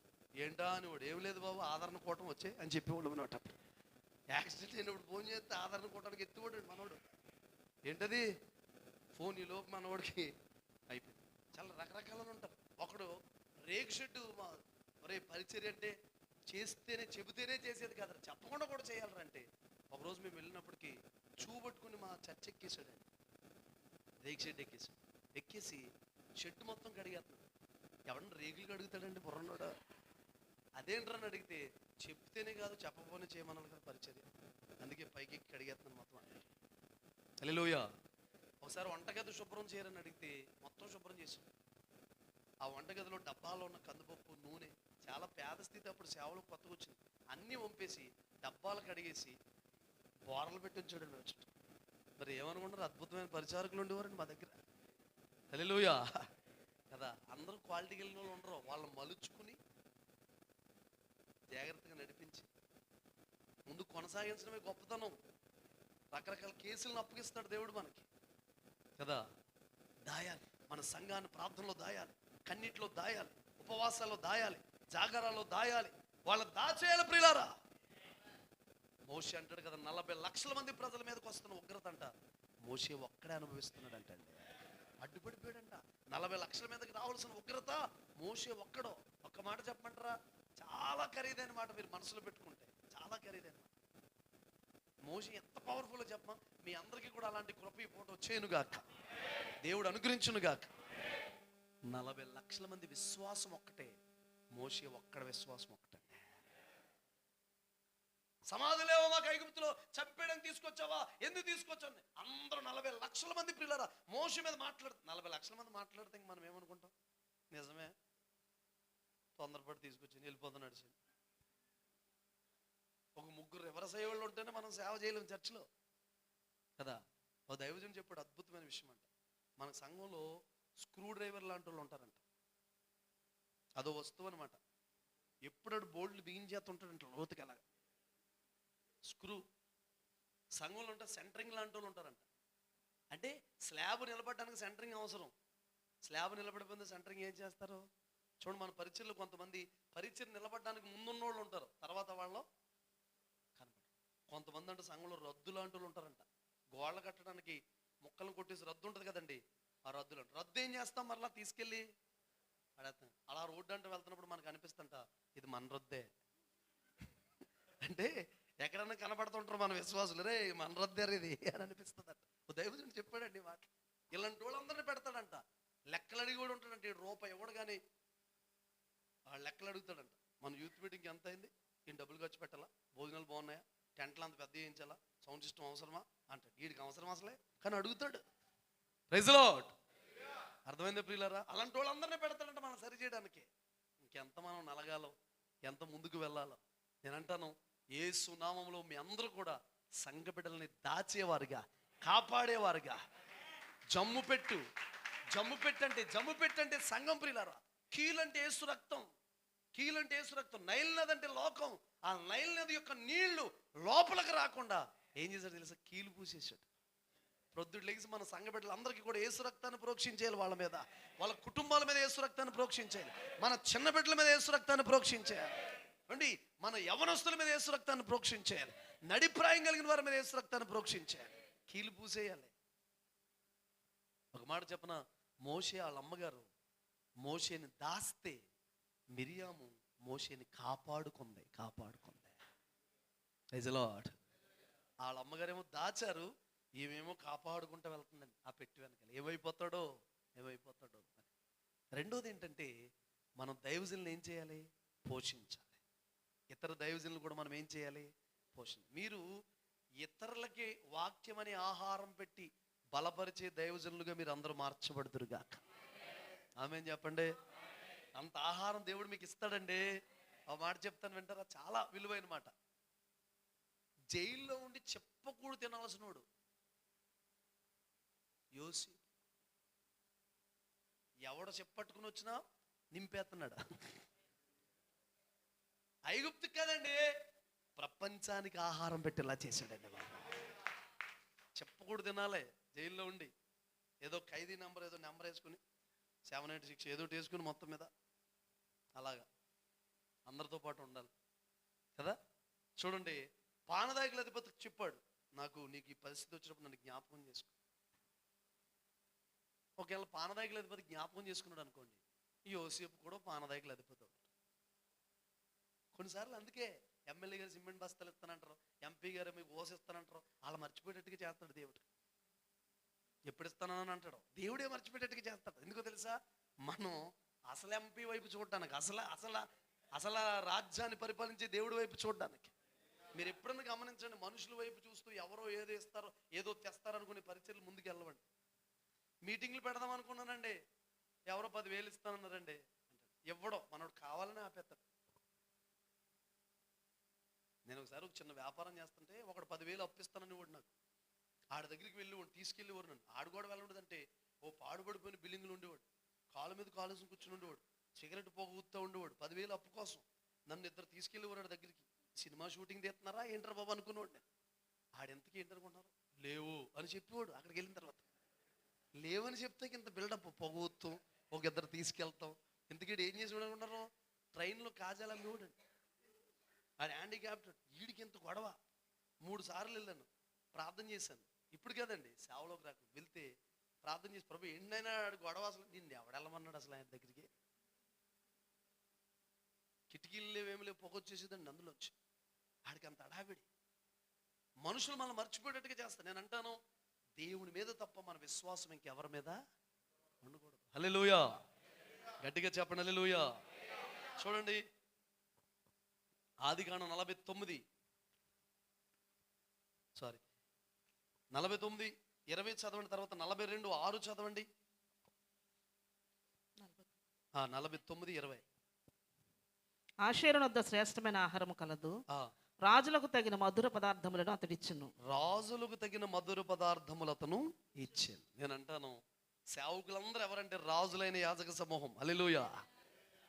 ఏంటా అనేవాడు. ఏం లేదు బాబు ఆదరణ కూటం వచ్చే అని చెప్పేవాడు అనమాట. యాక్సిడెంట్ అయినప్పుడు ఫోన్ చేస్తే ఆదరణ కూటానికి ఎత్తుబడి మనోడు. ఏంటది ఫోన్, ఈ లోపు మనోడికి అయిపోయింది. చాలా రకరకాలు ఉంటారు. ఒకడు రేకు షెడ్డు, మరే పరిచర్య అంటే చేస్తేనే చెబితేనే చేసేది కదా, చెప్పకుండా కూడా చేయాలంటే. ఒకరోజు మేము వెళ్ళినప్పటికీ చూపట్టుకుని మా చర్చ ఎక్కేసాడండి. రేకు షెడ్ ఎక్కేసి షెడ్ మొత్తం కడిగేస్తున్నాడు. ఎవడన్నా రేకులు కడుగుతాడండి బుర్రనోడు? అదేంట్రని అడిగితే చెప్తేనే కాదు చెప్పకపోనే చేయమన్నాడు కదా పరిచర్య, అందుకే పైకి ఎక్కి కడిగేస్తున్నాను మొత్తం అంటే. హల్లెలూయా. ఒకసారి వంటగది శుభ్రం చేయరని అడిగితే మొత్తం శుభ్రం చేసాడు. ఆ వంటగదిలో డబ్బాలో ఉన్న కందిపప్పు, నూనె, చాలా పేద స్థితి అప్పుడు, సేవలు కొత్తగా వచ్చింది, అన్నీ వంపేసి డబ్బాలు కడిగేసి బోరలు పెట్టి ఉంచాడు వచ్చి. మరి ఏమనుకుంటారు, అద్భుతమైన పరిచారకులు ఉండేవారండి మా దగ్గర. హల్లెలూయా కదా. అందరూ క్వాలిటీకి వెళ్ళిన వాళ్ళు ఉండరు. వాళ్ళని మలుచుకుని జాగ్రత్తగా నడిపించి ముందు కొనసాగించడమే గొప్పతనం. రకరకాల కేసులను అప్పగిస్తాడు దేవుడు మనకి కదా. దాయాలి, మన సంఘాన్ని ప్రార్థనలో దాయాలి, కన్నిట్లో దాయాలి, ఉపవాసాల్లో దాయాలి, జాగారాల్లో దాయాలి, వాళ్ళ దాచేయాలి ప్రియులారా. మోషే అంటాడు కదా, 40 లక్షల మంది ప్రజల మీదకి వస్తున్న ఉగ్రత అంట మోషే ఒక్కడే అనుభవిస్తున్నాడు అంటండి. అడ్డుపడిపోయాడంట. 40 లక్షల మీదకి రావాల్సిన ఉగ్రత మోషే ఒక్కడో. ఒక్క మాట చెప్పమంటారా, చాలా ఖరీదైన మాట, మీరు మనసులో పెట్టుకుంటే చాలా ఖరీదైన మాట. మోషే ఎంత పవర్ఫుల్ చెప్పమా. మీ అందరికీ కూడా అలాంటి కృప ఈ పూట వచ్చేనుగాక, దేవుడు అనుగ్రహించునుగాక. 40 లక్షల మంది విశ్వాసం ఒక్కటే, మోషే ఒక్కడ విశ్వాసం ఒక్కటే. సమాధి లేవా మాకు ఐగుప్తులో, చంపేయడానికి తీసుకొచ్చావా, ఎందుకు తీసుకొచ్చావు? అందరూ 40 లక్షల మంది పిల్లరా మోషే మీద మాట్లాడుతూ, 40 లక్షల మంది మాట్లాడితే మనం ఏమనుకుంటాం, నిజమే తొందరపడి తీసుకొచ్చి వెళ్ళిపోతున్నాడు. ఒక 3 రివర్స్ అయ్యే వాళ్ళు ఉంటేనే మనం సేవ చేయలేము చర్చిలో కదా. ఒక దైవజన్ చెప్పాడు అద్భుతమైన విషయం అంట. మన సంఘంలో స్క్రూ డ్రైవర్ లాంటి వాళ్ళు ఉంటారంట. అదో వస్తువు అనమాట. ఎప్పుడడు బోల్డ్లు బిగించేస్తుంటాడంట లోతుకి. అలాగా స్క్రూ సంఘంలో ఉంటే సెంటరింగ్ లాంటి వాళ్ళు ఉంటారంట. అంటే స్లాబ్ నిలబడడానికి సెంటరింగ్ అవసరం. స్లాబ్ నిలబడిపోయింది, సెంటరింగ్ ఏం చేస్తారు చూడండి. మన పరిచయలో కొంతమంది పరిచయం నిలబడడానికి ముందున్న వాళ్ళు ఉంటారు, తర్వాత వాళ్ళు కనపడరు. కొంతమంది అంటే సంఘంలో రద్దు లాంటి వాళ్ళు ఉంటారంట. గోళ్ళ కట్టడానికి ముక్కలను కొట్టేసి రద్దు ఉంటుంది కదండి, ఆ రద్దులు రద్దు ఏం చేస్తాం మరలా తీసుకెళ్ళి అడేస్తాం. అలా రోడ్డు అంటే వెళ్తున్నప్పుడు మనకు అనిపిస్తుంట ఇది మన రద్దే అంటే ఎక్కడన్నా కనపడుతుంటారు మన విశ్వాసులు, రే మన రద్దేరు ఇది అని అనిపిస్తుందంట. దైవజనుడు చెప్పాడండి మాట. ఇలాంటి వాళ్ళందరినీ పెడతాడంట. లెక్కలు అడిగి కూడా ఉంటాడంట. రూపాయి ఎవడు కానీ లెక్కలు అడుగుతాడంట. మన యూత్ మీటింగ్కి ఎంత అయింది, ఈయన డబ్బులు ఖర్చు పెట్టాలా, భోజనాలు బాగున్నాయా, టెంట్లు అంత పెద్ద వేయించాలా, సౌండ్ సిస్టమ్ అవసరమా అంటాడు. వీడికి అవసరం అసలే కానీ అడుగుతాడు. Praise the Lord. అర్థమైందా ప్రియులారా? అలాంటి వాళ్ళందరినీ పెడతాడంట మనం సరి చేయడానికి. ఇంకెంత మనం నలగాలో, ఎంత ముందుకు వెళ్ళాలో. నేనంటాను యేసు నామములో మీ అందరూ కూడా సంఘ బిడ్డలని దాచేవారుగా, కాపాడేవారుగా. జమ్ము పెట్టంటే సంఘం ప్రియులారా. కీలంటే యేసు రక్తం, కీలంటే యేసు రక్తం. నైల్ నది అంటే లోకం. ఆ నైల్ నది యొక్క నీళ్లు లోపలికి రాకుండా ఏం చేశాడు తెలుసా, కీలు పూసేశాడు. ప్రొద్దుడు లెగిసి మన సంఘ బిడ్డలందరికీ కూడా యేసు రక్తాన్ని ప్రోక్షించేయాలి. వాళ్ళ మీద, వాళ్ళ కుటుంబాల మీద యేసు రక్తాన్ని ప్రోక్షించేయాలి. మన చిన్న బిడ్డల మీద యేసు రక్తాన్ని ప్రోక్షించేయాలి అండి. మన యవనస్తుల మీద యేసు రక్తాన్ని ప్రోక్షించేయాలి. నడిప్రాయం కలిగిన వారి మీద యేసు రక్తాన్ని ప్రోక్షించేయాలి. కీలు పూసేయాలి. ఒక మాట చెప్పన, మోషే వాళ్ళ అమ్మగారు మోషేని దాస్తే మిరియాము మోషేని కాపాడుకుంది. Praise the lord. వాళ్ళ అమ్మగారేమో దాచారు, ఈమెమో కాపాడుకుంటూ వెళ్తుందండి ఆ పెట్టి వెనకాల. ఏమైపోతాడో. రెండోది ఏంటంటే, మనం దైవజనులను ఏం చేయాలి, పోషించాలి. ఇతర దైవజనులు కూడా మనం ఏం చేయాలి, మీరు ఇతరులకి వాక్యం అనే ఆహారం పెట్టి బలపరిచే దైవజనులుగా మీరు అందరూ మార్చబడుదురుగాక. ఆమేన్ చెప్పండి. అంత ఆహారం దేవుడు మీకు ఇస్తాడండి. ఆ మాట చెప్తాను, వింటారా? చాలా విలువైన మాట. జైల్లో ఉండి చెప్పకూడదు తినాల్సినోడు యోసేపు. ఎవడ చెప్పట్టుకుని వచ్చినా నింపేస్తున్నాడు. ఐగుప్తుకి కదండి, ప్రపంచానికి ఆహారం పెట్టేలా చేశాడండి బాబు. చెప్పకూడదు తినాలే జైల్లో ఉండి. ఏదో ఖైదీ నెంబర్ ఏదో నెంబర్ వేసుకుని 786 ఏదో వేసుకుని మొత్తం మీద అలాగా అందరితో పాటు ఉండాలి కదా. చూడండి, పానదాయకుల అధిపతికి చెప్పాడు, నీకు ఈ పరిస్థితి వచ్చినప్పుడు నన్ను జ్ఞాపకం చేసుకో. ఒకవేళ పానదాయకుల అధిపతి జ్ఞాపకం చేసుకున్నాడు అనుకోండి, ఈ యోసేపు కూడా పానదాయకుల అధిపతి అవుతాడు. కొన్నిసార్లు అందుకే ఎమ్మెల్యే గారు సిమెంట్ బస్తాలు ఇస్తానంటారు, ఎంపీ గారు మీకు ఓసిస్తానంటారు, వాళ్ళు మర్చిపోయేటట్టుగా చేస్తాడు దేవుడు. ఎప్పుడు ఇస్తానని అంటాడు, దేవుడే మర్చిపోయేటట్టుగా చేస్తాడు. ఎందుకో తెలుసా? మనం అసలు ఎంపీ వైపు చూడడానికి, అసలు రాజ్యాన్ని పరిపాలించే దేవుడి వైపు చూడడానికి. మీరు ఎప్పుడన్నా గమనించండి, మనుషుల వైపు చూస్తూ ఎవరో ఏదో ఇస్తారో ఏదో తెస్తారనుకునే పరిచయలు ముందుకు వెళ్ళవండి. మీటింగ్లు పెడదాం అనుకున్నానండి, ఎవరో 10,000 ఇస్తానన్నారండి అంటాడు, ఇవ్వడో మనోడు కావాలని ఆపేస్తాడు. నేను ఒకసారి ఒక చిన్న వ్యాపారం చేస్తుంటే ఒకడు 10,000 అప్పిస్తానని వాడు నాకు, ఆడి దగ్గరికి వెళ్ళి వాడు తీసుకెళ్ళేవాడు నన్ను. ఆడు కూడా వెళ్ళంటే ఓ పాడుపడిపోయిన బిల్డింగ్లు ఉండేవాడు, కాళ్ళ మీద కాలేసి కూర్చుని ఉండేవాడు, సిగరెట్ పొగ ఊపుతూ ఉండేవాడు. 10,000 అప్పు కోసం నన్ను ఇద్దరు తీసుకెళ్ళేవాడు దగ్గరికి. సినిమా షూటింగ్ తీస్తున్నారా ఏంటరా బాబు అనుకునేవాడు. ఆడెంతకి ఏంటనుకున్నారు, లేవు అని చెప్పేవాడు. అక్కడికి వెళ్ళిన తర్వాత లేవని చెప్తే ఇంత బిల్డప్, పొగ ఊపుతాం, ఒక ఇద్దరు తీసుకెళ్తాం. ఇంతకీ ఏం చేసి అనుకున్నారు, ట్రైన్లో కాజాలు అమ్మేవాడు. ఆడు హ్యాండిక్యాప్టెడ్, వీడికి ఇంత గొడవ. 3 సార్లు వెళ్ళాను, ప్రార్థన చేశాను. ఇప్పుడు కదండి సేవలోకి రాకు వెళ్తే ప్రార్థన చేసి, ప్రభు ఏంటైనా గొడవ, అసలు దీన్ని ఎవడెళ్ళమన్నాడు అసలు ఆయన దగ్గరికి. కిటికీలు లేవేమి లేవు, పొగ వచ్చేసేదండి అందులోంచి. ఆడికి అంత అడావిడి. మనుషులు మనం మర్చిపోయేటట్టుగా చేస్తాను. నేను అంటాను, దేవుని మీద తప్ప మన విశ్వాసం ఇంకెవరి మీద ఉండకూడదు. హల్లెలూయా, గట్టిగా చెప్పండి హల్లెలూయా. చూడండి, ఆదికాండం 49 20 చదవండి, తర్వాత 42:6 చదవండి. 49:20. ఆషేరునొద్ద శ్రేష్టమైన ఆహారము కలదు, రాజులకు తగిన మధుర పదార్థములను అతడిచ్చును. రాజులకు తగిన మధుర పదార్థములు అతను ఇచ్చాను. నేను అంటాను, సేవకులందరూ ఎవరంటే రాజులైన యాజక సమూహం. హల్లెలూయా.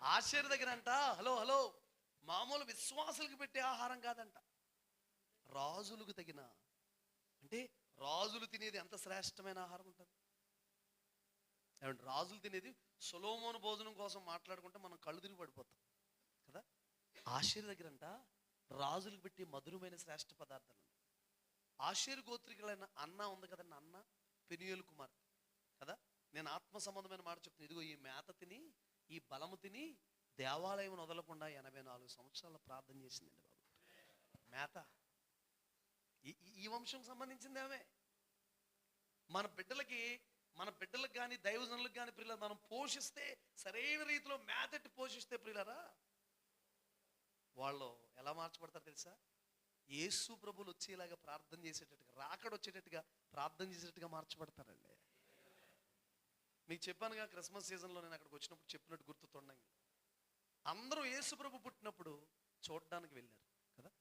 ఆషేరు దగ్గర అంట, హలో మామూలు విశ్వాసులకు పెట్టే ఆహారం కాదంట, రాజులకు తగిన. అంటే రాజులు తినేది ఎంత శ్రేష్టమైన ఆహారం ఉంటుంది. రాజులు తినేది సొలొమోను భోజనం కోసం మాట్లాడుకుంటే మనం కళ్ళు తిరిగి పడిపోతాం కదా. ఆషేరు దగ్గర అంట రాజులకు పెట్టి మధురమైన శ్రేష్ఠ పదార్థాలు. ఆషేరు గోత్రికులైన అన్న ఉంది కదండి, అన్న పెనియేలు కుమార్ కదా. నేను ఆత్మ సంబంధమైన మాట చెప్తున్నాను. ఇదిగో ఈ మేత తిని, ఈ బలము తిని దేవాలయం వదలకుండా 84 సంవత్సరాల ప్రార్థన చేసిందండి బాబు. మేత ఈ వంశం సంబంధించింది ఆమె. మన బిడ్డలకి కానీ దైవజనులకు కానీ ప్రియుల మనం పోషిస్తే, సరైన రీతిలో మేతట్టి పోషిస్తే ప్రియులరా, వాళ్ళు ఎలా మార్చబడతారు తెలుసా? యేసు ప్రభువులు వచ్చేలాగా ప్రార్థన చేసేటట్టుగా, రాకడ వచ్చేటట్టుగా ప్రార్థన చేసేటట్టుగా మార్చబడతారండి. మీకు చెప్పానుగా, క్రిస్మస్ సీజన్లో నేను అక్కడికి వచ్చినప్పుడు చెప్పినట్టు గుర్తుతుండండి. అందరూ యేసు ప్రభు పుట్టినప్పుడు చూడడానికి వెళ్ళారు కదా,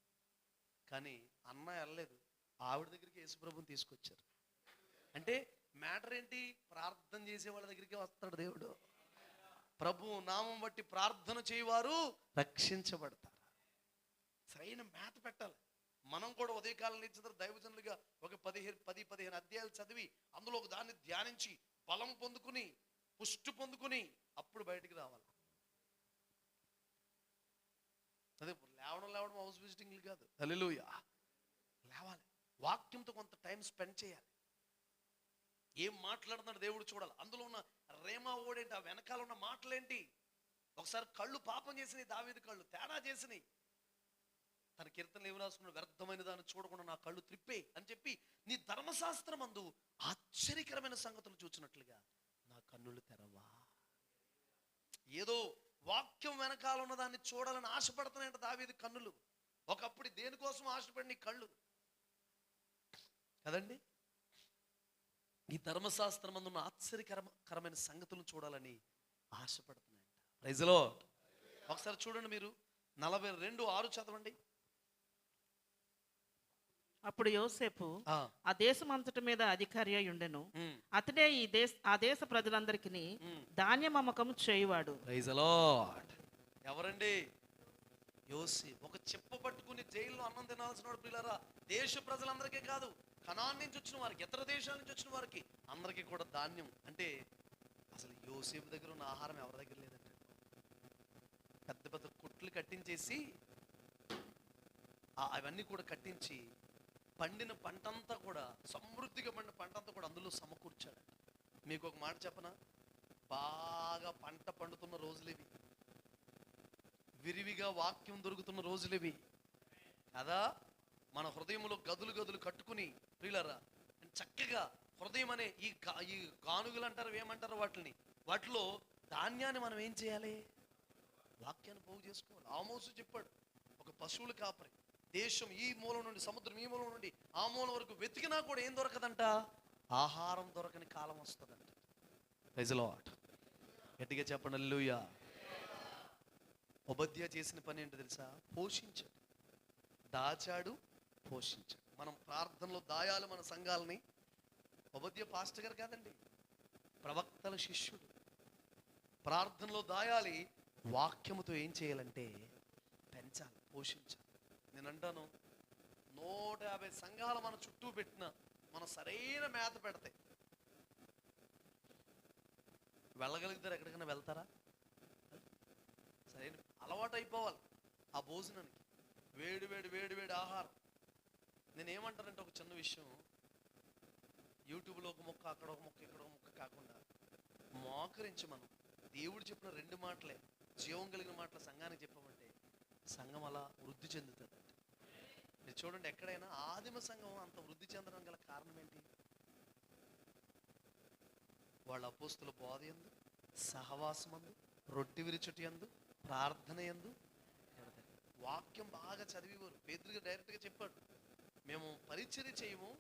కానీ అన్న వెళ్ళలేదు. ఆవిడ దగ్గరికి యేసు ప్రభుని తీసుకొచ్చారు. అంటే మ్యాటర్ ఏంటి? ప్రార్థన చేసే వాళ్ళ దగ్గరికి వస్తాడు దేవుడు. ప్రభు నామం బట్టి ప్రార్థన చేయవారు రక్షించబడతారు. సరైన మేత పెట్టాలి. మనం కూడా ఉదయకాలం నుంచి దైవజనులుగా ఒక 10-15 అధ్యాయాలు చదివి అందులో ఒక దాన్ని ధ్యానించి బలం పొందుకుని పుష్టి పొందుకుని అప్పుడు బయటికి రావాలి. అదే లేవడం హౌస్ విజిటింగ్లు కాదు. హల్లెలూయా. లేవాలి, వాక్యంతో కొంత టైం స్పెండ్ చేయాలి. ఏం మాట్లాడుతున్నాడు దేవుడు చూడాలి. అందులో ఉన్న రేమా ఓడేంటి, ఆ వెనకాల ఉన్న మాటలేంటి. ఒకసారి కళ్ళు పాపం చేసినాయి, దావీదు కళ్ళు తేడా చేసినాయి. తన కీర్తనలు ఏమి రాసుకున్నాడు? వ్యర్థమైన దాన్ని చూడకుండా నా కళ్ళు త్రిప్పే అని చెప్పి, నీ ధర్మశాస్త్రం అందు ఆశ్చర్యకరమైన సంగతులు చూచినట్లుగా నా కన్నులు తెరవా. ఏదో వాక్యం వెనకాల ఉన్న దాన్ని చూడాలని ఆశపడుతున్నాయంట దావీదు కన్నులు. ఒకప్పుడు దేనికోసం ఆశపడి కళ్ళు కదండి, ఈ ధర్మశాస్త్రం అందున్న ఆశ్చర్యకరమైన సంగతులను చూడాలని ఆశపడుతున్నాయంట. ప్రైజ్లో ఒకసారి చూడండి మీరు 42:6 చదవండి. అప్పుడు యోసేపు ఆ, ఆ దేశమంతటి మీద అధికారి అయి ఉండెను. ఉమ్, అతడే ఆ దేశ ప్రజలందరికీ ధాన్యం అమ్మకం చేయువాడు. Praise Lord. ఎవరండి? యోసేపు. ఒక చెప్ప పట్టుకుని జైల్లో అన్నం తినాల్సిన వాడు ప్రియులారా. దేశ ప్రజలందరికీ కాదు, కనాన్ నుంచి వచ్చిన వారికి, ఇతర దేశాల నుంచి వచ్చిన వారికి అందరికీ కూడా ధాన్యం. అంటే అసలు యోసేపు దగ్గర ఉన్న ఆహారం ఎవరి దగ్గర లేదంటే, పెద్ద పెద్ద కొట్లు కట్టించేసి అవన్నీ కూడా కట్టించి పండిన పంటంతా కూడా, సమృద్ధిగా పండిన పంటంతా కూడా అందులో సమకూర్చాడు. మీకు ఒక మాట చెప్పనా, బాగా పంట పండుతున్న రోజులేవి, విరివిగా వాక్యం దొరుకుతున్న రోజులేవి కదా. మన హృదయంలో గదులు గదులు కట్టుకుని ప్రియులరా చక్కగా హృదయం అనే ఈ గానుగులు అంటారు, ఏమంటారు వాటిని, వాటిలో ధాన్యాన్ని మనం ఏం చేయాలి? వాక్యాన్ని పోగు చేసుకోవాలి. ఆమోసు చెప్పాడు, ఒక పశువులు కాపరి దేశం ఈ మూలం నుండి, సముద్రం ఈ మూలం నుండి ఆ మూలం వరకు వెతికినా కూడా ఏం దొరకదంట? ఆహారం దొరకని కాలం వస్తుందంట. Praise Lord. గట్టిగా చెప్పండి హల్లెలూయా. ఒబద్యా చేసిన పని ఏంటో తెలుసా? పోషించాడు, దాచాడు, పోషించాడు. మనం ప్రార్థనలో దాయాలి మన సంఘాలని. ఒబద్యా పాస్టర్ గారు కాదండి, ప్రవక్తల శిష్యుడు. ప్రార్థనలో దాయాలి, వాక్యముతో ఏం చేయాలంటే పెంచాలి, పోషించాలి. నేను అంటాను, 150 సంఘాలు మన చుట్టూ పెట్టిన మనం సరైన మేత పెడితే వెళ్ళగలుగుతారు. ఎక్కడికైనా వెళ్తారా? సరైన అలవాటు అయిపోవాలి ఆ భోజనానికి. వేడి వేడి వేడి వేడి ఆహారం. నేనేమంటానంటే, ఒక చిన్న విషయం, యూట్యూబ్లో ఒక ముక్క, అక్కడ ఒక ముక్క, ఇక్కడ ఒక ముక్క కాకుండా మోకరించి మనం దేవుడు చెప్పిన 2 మాటలే, జీవం కలిగిన మాటల సంఘానికి చెప్పామంటే సంఘం అలా వృద్ధి చెందుతుంది. మీరు చూడండి, ఎక్కడైనా ఆదిమ సంఘం అంత వృద్ధి చెందడం గల కారణం ఏంటి? వాళ్ళ అపోస్తుల బోధ యందు, సహవాసమందు, రొట్టె విరుచుట యందు, ప్రార్థన యందు, వాక్యం బాగా చదివేవారు. పేతురు డైరెక్ట్గా చెప్పాడు, మేము పరిచర్య చేయము,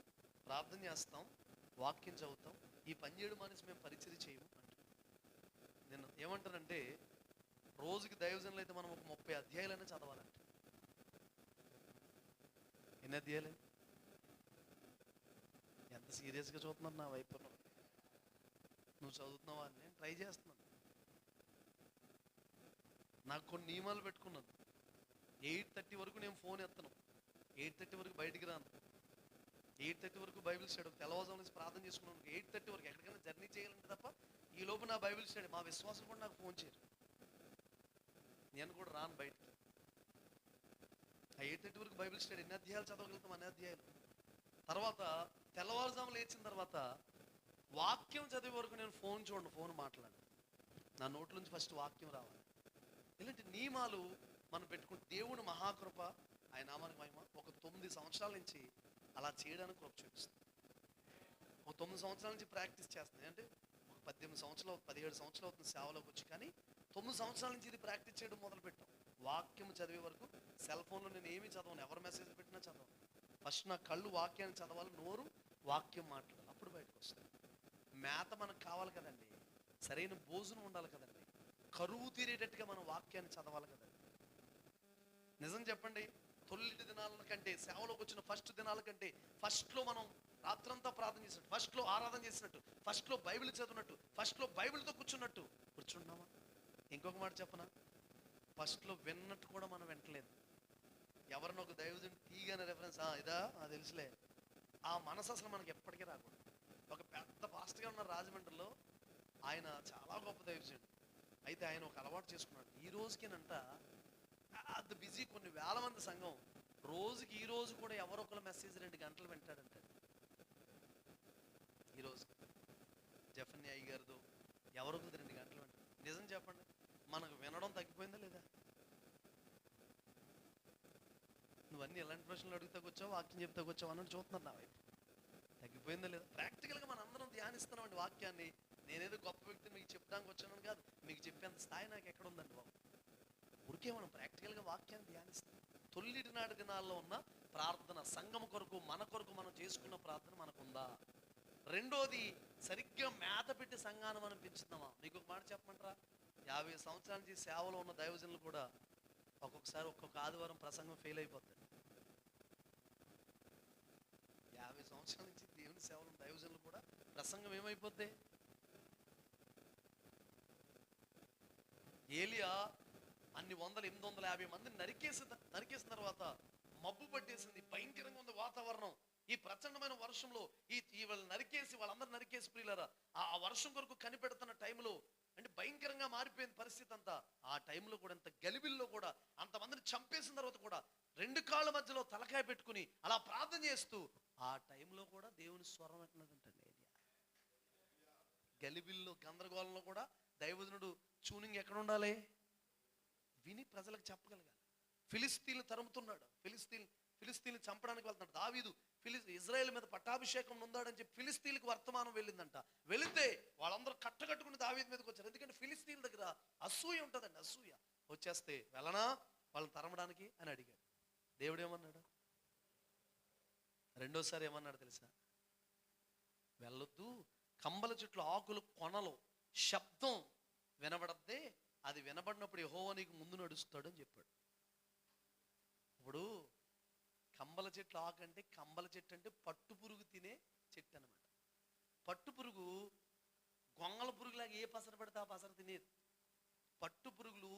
ప్రార్థన చేస్తాం, వాక్యం చదువుతాం, ఈ పని చేయడం మానేసి మేము పరిచర్య చేయము అంటారు. నేను ఏమంటానంటే, రోజుకి దైవజనులు అయితే మనం ఒక 30 అధ్యాయాలనే చదవాలంట. ఎన్ని అధ్యాయాలు? ఎంత సీరియస్గా చూస్తున్నారు నా వైపు? నువ్వు చదువుతున్నావా అని నేను ట్రై చేస్తున్నాను. నాకు కొన్ని నియమాలు పెట్టుకున్నాను. 8:30 వరకు నేను ఫోన్ ఎత్తను, 8:30 వరకు బయటికి రాను, 8:30 వరకు బైబిల్ స్టడీ, తెల్లవారుజాము నుంచి ప్రార్థన చేసుకున్నాను. 8:30 వరకు ఎక్కడికైనా జర్నీ చేయాలంటే తప్ప ఈ లోపు నా బైబిల్ స్టడీ. మా విశ్వాసం కూడా నాకు ఫోన్ చేయరు, నేను కూడా రాను బయటికి. ఆ 8:30 వరకు బైబిల్ స్టడీ. ఎన్ని అధ్యాయాలు చదవగలుగుతాం? అన్ని అధ్యాయాలు. తర్వాత తెల్లవారుజాము లేచిన తర్వాత వాక్యం చదివే వరకు నేను ఫోన్ చూడండి, ఫోన్ మాట్లాడు. నా నోట్ల నుంచి ఫస్ట్ వాక్యం రావాలి. ఇలాంటి నియమాలు మనం పెట్టుకుంటే దేవుడు మహాకృప, ఆయన నామానికి మహిమ. ఒక 9 సంవత్సరాల నుంచి అలా చేయడానికి కృప చూపిస్తుంది. ఒక 9 సంవత్సరాల నుంచి ప్రాక్టీస్ చేస్తుంది. అంటే ఒక 18 సంవత్సరాలు, 17 సంవత్సరాలు అవుతుంది సేవలోకి వచ్చి, కానీ 9 సంవత్సరాల నుంచి ఇది ప్రాక్టీస్ చేయడం మొదలు పెట్టాం. వాక్యం చదివే వరకు సెల్ ఫోన్లో నేను ఏమీ చదవను, ఎవరు మెసేజ్ పెట్టినా చదవను. ఫస్ట్ నా కళ్ళు వాక్యాన్ని చదవాలి, నోరు వాక్యం మాట్లాడాలి, అప్పుడు బయటకు వస్తుంది. మేత మనకు కావాలి కదండి, సరైన భోజనం ఉండాలి కదండి, కరువు తీరేటట్టుగా మనం వాక్యాన్ని చదవాలి కదండి. నిజం చెప్పండి, తొలిటి దినాల కంటే, సేవలోకి వచ్చిన ఫస్ట్ దినాల కంటే, ఫస్ట్లో మనం రాత్రంతా ప్రార్థన చేసినట్టు, ఫస్ట్లో ఆరాధన చేసినట్టు, ఫస్ట్లో బైబిల్ చదివినట్టు, ఫస్ట్లో బైబిల్తో కూర్చున్నామా? ఇంకొక మాట చెప్పనా, ఫస్ట్లో విన్నట్టు కూడా మనం వింటలేదు. ఎవరిని ఒక దైవజనుడు తీగానే రెఫరెన్స్, ఇదా తెలుసులే, ఆ మనసు అసలు మనకి ఎప్పటికీ రాకూడదు. ఒక పెద్ద పాస్టర్ గారు ఉన్నారు రాజమండ్రిలో, ఆయన చాలా గొప్ప దైవజనుడు. అయితే ఆయన ఒక అలవాటు చేసుకున్నాడు. ఈ రోజుకేనంట పెద్ద బిజీ, కొన్ని వేల మంది సంఘం, రోజుకి ఈ రోజు కూడా ఎవరొకరు మెసేజ్ 2 గంటలు వింటాడంట. ఈరోజు జఫన్య అయ్య గారితో ఎవరొకరు 2 గంటలు వింటారు. నిజం చెప్పండి, మనకు వినడం తగ్గిపోయిందా లేదా? నువ్వన్నీ ఎలాంటి ప్రశ్నలు అడుగుతాకొచ్చావు, వాక్యం చెప్తాకొచ్చావు అన్నట్టు చూస్తున్నారు నా వైపు. తగ్గిపోయిందా లేదా? ప్రాక్టికల్గా మన అందరం ధ్యానిస్తున్నామండి వాక్యాన్ని. నేనేదో గొప్ప వ్యక్తిని మీకు చెప్పడానికి వచ్చానని కాదు, మీకు చెప్పేంత స్థాయి నాకు ఎక్కడ ఉందండి బాబు. ఊరికే మనం ప్రాక్టికల్గా వాక్యాన్ని ధ్యానిస్తాం. తొలిటి నాటి దినాల్లో ఉన్న ప్రార్థన, సంఘం కొరకు, మన కొరకు మనం చేసుకున్న ప్రార్థన మనకుందా? రెండోది, సరిగ్గా మేత పెట్టి సంఘాన్ని మనం పెంచుతామా? మీకు ఒక మాట చెప్పమంటారా? 50 సంవత్సరాల నుంచి సేవలో ఉన్న దైవజనులు కూడా ఒక్కొక్కసారి ఒక్కొక్క ఆదివారం ప్రసంగం ఫెయిల్ అయిపోతాడు. 50 సంవత్సరాల నుంచి దేవుని సేవలో ఉన్న దైవజనులు కూడా ప్రసంగం ఏమైపోద్ది? ఏలియా అన్ని 850 మందిని నరికేసిన తర్వాత మబ్బు పట్టేసింది, భయంకరంగా ఉంది వాతావరణం. ఈ ప్రచండమైన వర్షంలో ఈ వాళ్ళందరూ నరికేసి ప్రియులారా, ఆ వర్షం కొరకు కనిపెడుతున్న టైంలో అంటే భయంకరంగా మారిపోయింది పరిస్థితి అంతా. ఆ టైంలో కూడా ఇంత గలిబిల్లో కూడా అంతమందిని చంపేసిన తర్వాత కూడా 2 కాళ్ళ మధ్యలో తలకాయ పెట్టుకుని అలా ప్రార్థన చేస్తూ ఆ టైంలో కూడా దేవుని స్వరం వింటున్నాడంటండి. గలిబిల్లో గందరగోళంలో కూడా దైవజనుడు ట్యూనింగ్ ఎక్కడ ఉండాలి? విని ప్రజలకు చెప్పగలగాలి. ఫిలిస్తీన్లు తరుముతున్నాడు, ఫిలిస్తీన్లు చంపడానికి వెళ్తున్నాడు దావీదు. ఇజ్రాయెల్ మీద పట్టాభిషేకం ఉందాడని చెప్పి ఫిలిస్తీన్లకు వర్తమానం వెళ్ళిందంట. వెళితే వాళ్ళందరూ కట్టకట్టుకుని దావీదు మీదకి వచ్చారు. ఎందుకంటే ఫిలిస్తీన్ల దగ్గర అసూయ ఉంటుందండి, అసూయ. వచ్చేస్తే వెళ్ళనా వాళ్ళని తరమడానికి అని అడిగాడు. దేవుడు ఏమన్నాడు? రెండోసారి ఏమన్నాడు తెలుసా? వెళ్ళొద్దు, కంబల చెట్లు ఆకులు కొనలు శబ్దం వినబడద్దే, అది వినబడినప్పుడు యెహోవా నీకు ముందు నడుస్తాడు అని చెప్పాడు. ఇప్పుడు కంబల చెట్లు ఆకంటే, కంబల చెట్టు అంటే పట్టు పురుగు తినే చెట్టు అనమాట. పట్టు పురుగు గొంగళ పురుగులాగా ఏ పసర పడితే ఆ పసర తినేది. పట్టు పురుగులు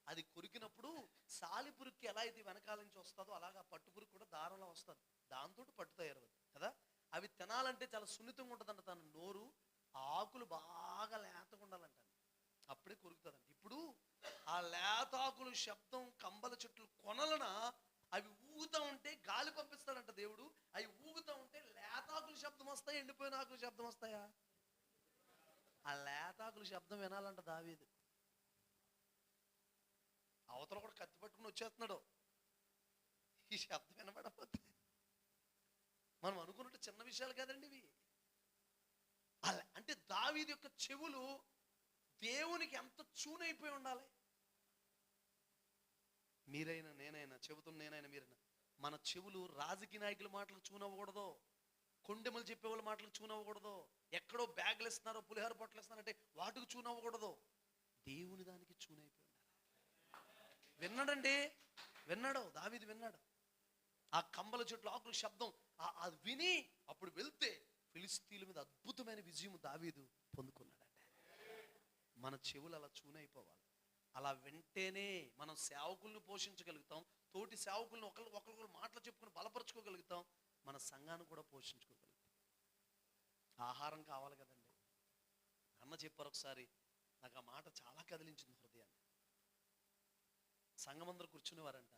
అది కొరికినప్పుడు సాలి పురుగుకి ఎలా అయితే వెనకాల నుంచి వస్తుందో అలాగా పట్టు పురుగు కూడా దారంలో వస్తుంది, దాంతో పట్టు తయారవుతుంది కదా. అవి తినాలంటే చాలా సున్నితంగా ఉంటుందంట తన నోరు. ఆ ఆకులు బాగా లేతగా ఉండాలంట, అప్పుడే కొరుకుతుందంట. ఇప్పుడు ఆ లేతాకులు శబ్దం కంబల చెట్లు కొనలన అవి ఊగుతూ ఉంటే గాలి పంపిస్తాడంట దేవుడు. అవి ఊగుతూ ఉంటే లేతాకులు శబ్దం వస్తాయి, ఎండిపోయిన ఆకులు శబ్దం వస్తాయా? ఆ లేతాకులు శబ్దం వినాలంట దావీదు. అవతల కూడా కత్తి పట్టుకుని వచ్చేస్తున్నాడు. ఈ శబ్దం వినబడపోతే మనం అనుకున్నట్టు చిన్న విషయాలు కాదండి ఇవి. అంటే దావీదు యొక్క చెవులు దేవునికి ఎంత చూనైపోయి ఉండాలి. మీరైనా నేనైనా చెబుతున్న నేనైనా మీరైనా మన చెవులు రాజకీయ నాయకుల మాటలకు చూనవ్వకూడదు, కొండెమలు చెప్పేవాళ్ళ మాటలకు చూనవ్వకూడదు, ఎక్కడో బ్యాగులు ఇస్తున్నారో పులిహోర పొట్టలు ఇస్తున్నారంటే వాటికి చూనవ్వకూడదు. దేవుని దానికి చూనైపోయి ఉండాలి. విన్నాడండి, విన్నాడు దావీదు, విన్నాడు. ఆ కంబల చెట్లు ఆకుల శబ్దం అది విని అప్పుడు వెళ్తే ఫిలిస్తీన్ల మీద అద్భుతమైన విజయం దావీదు పొందుకున్నాడంటే. మన చెవులు అలా చూనైపోవాలి. అలా వింటేనే మనం సేవకులను పోషించగలుగుతాం, తోటి సేవకులను ఒకరికొకరు మాటలు చెప్పుకుని బలపరచుకోగలుగుతాం, మన సంఘాన్ని కూడా పోషించుకోగలుగుతాం. ఆహారం కావాలి కదండి. అన్న చెప్పారు ఒకసారి, నాకు ఆ మాట చాలా కదిలించింది హృదయాన్ని. సంఘం అందరూ కూర్చునేవారంట.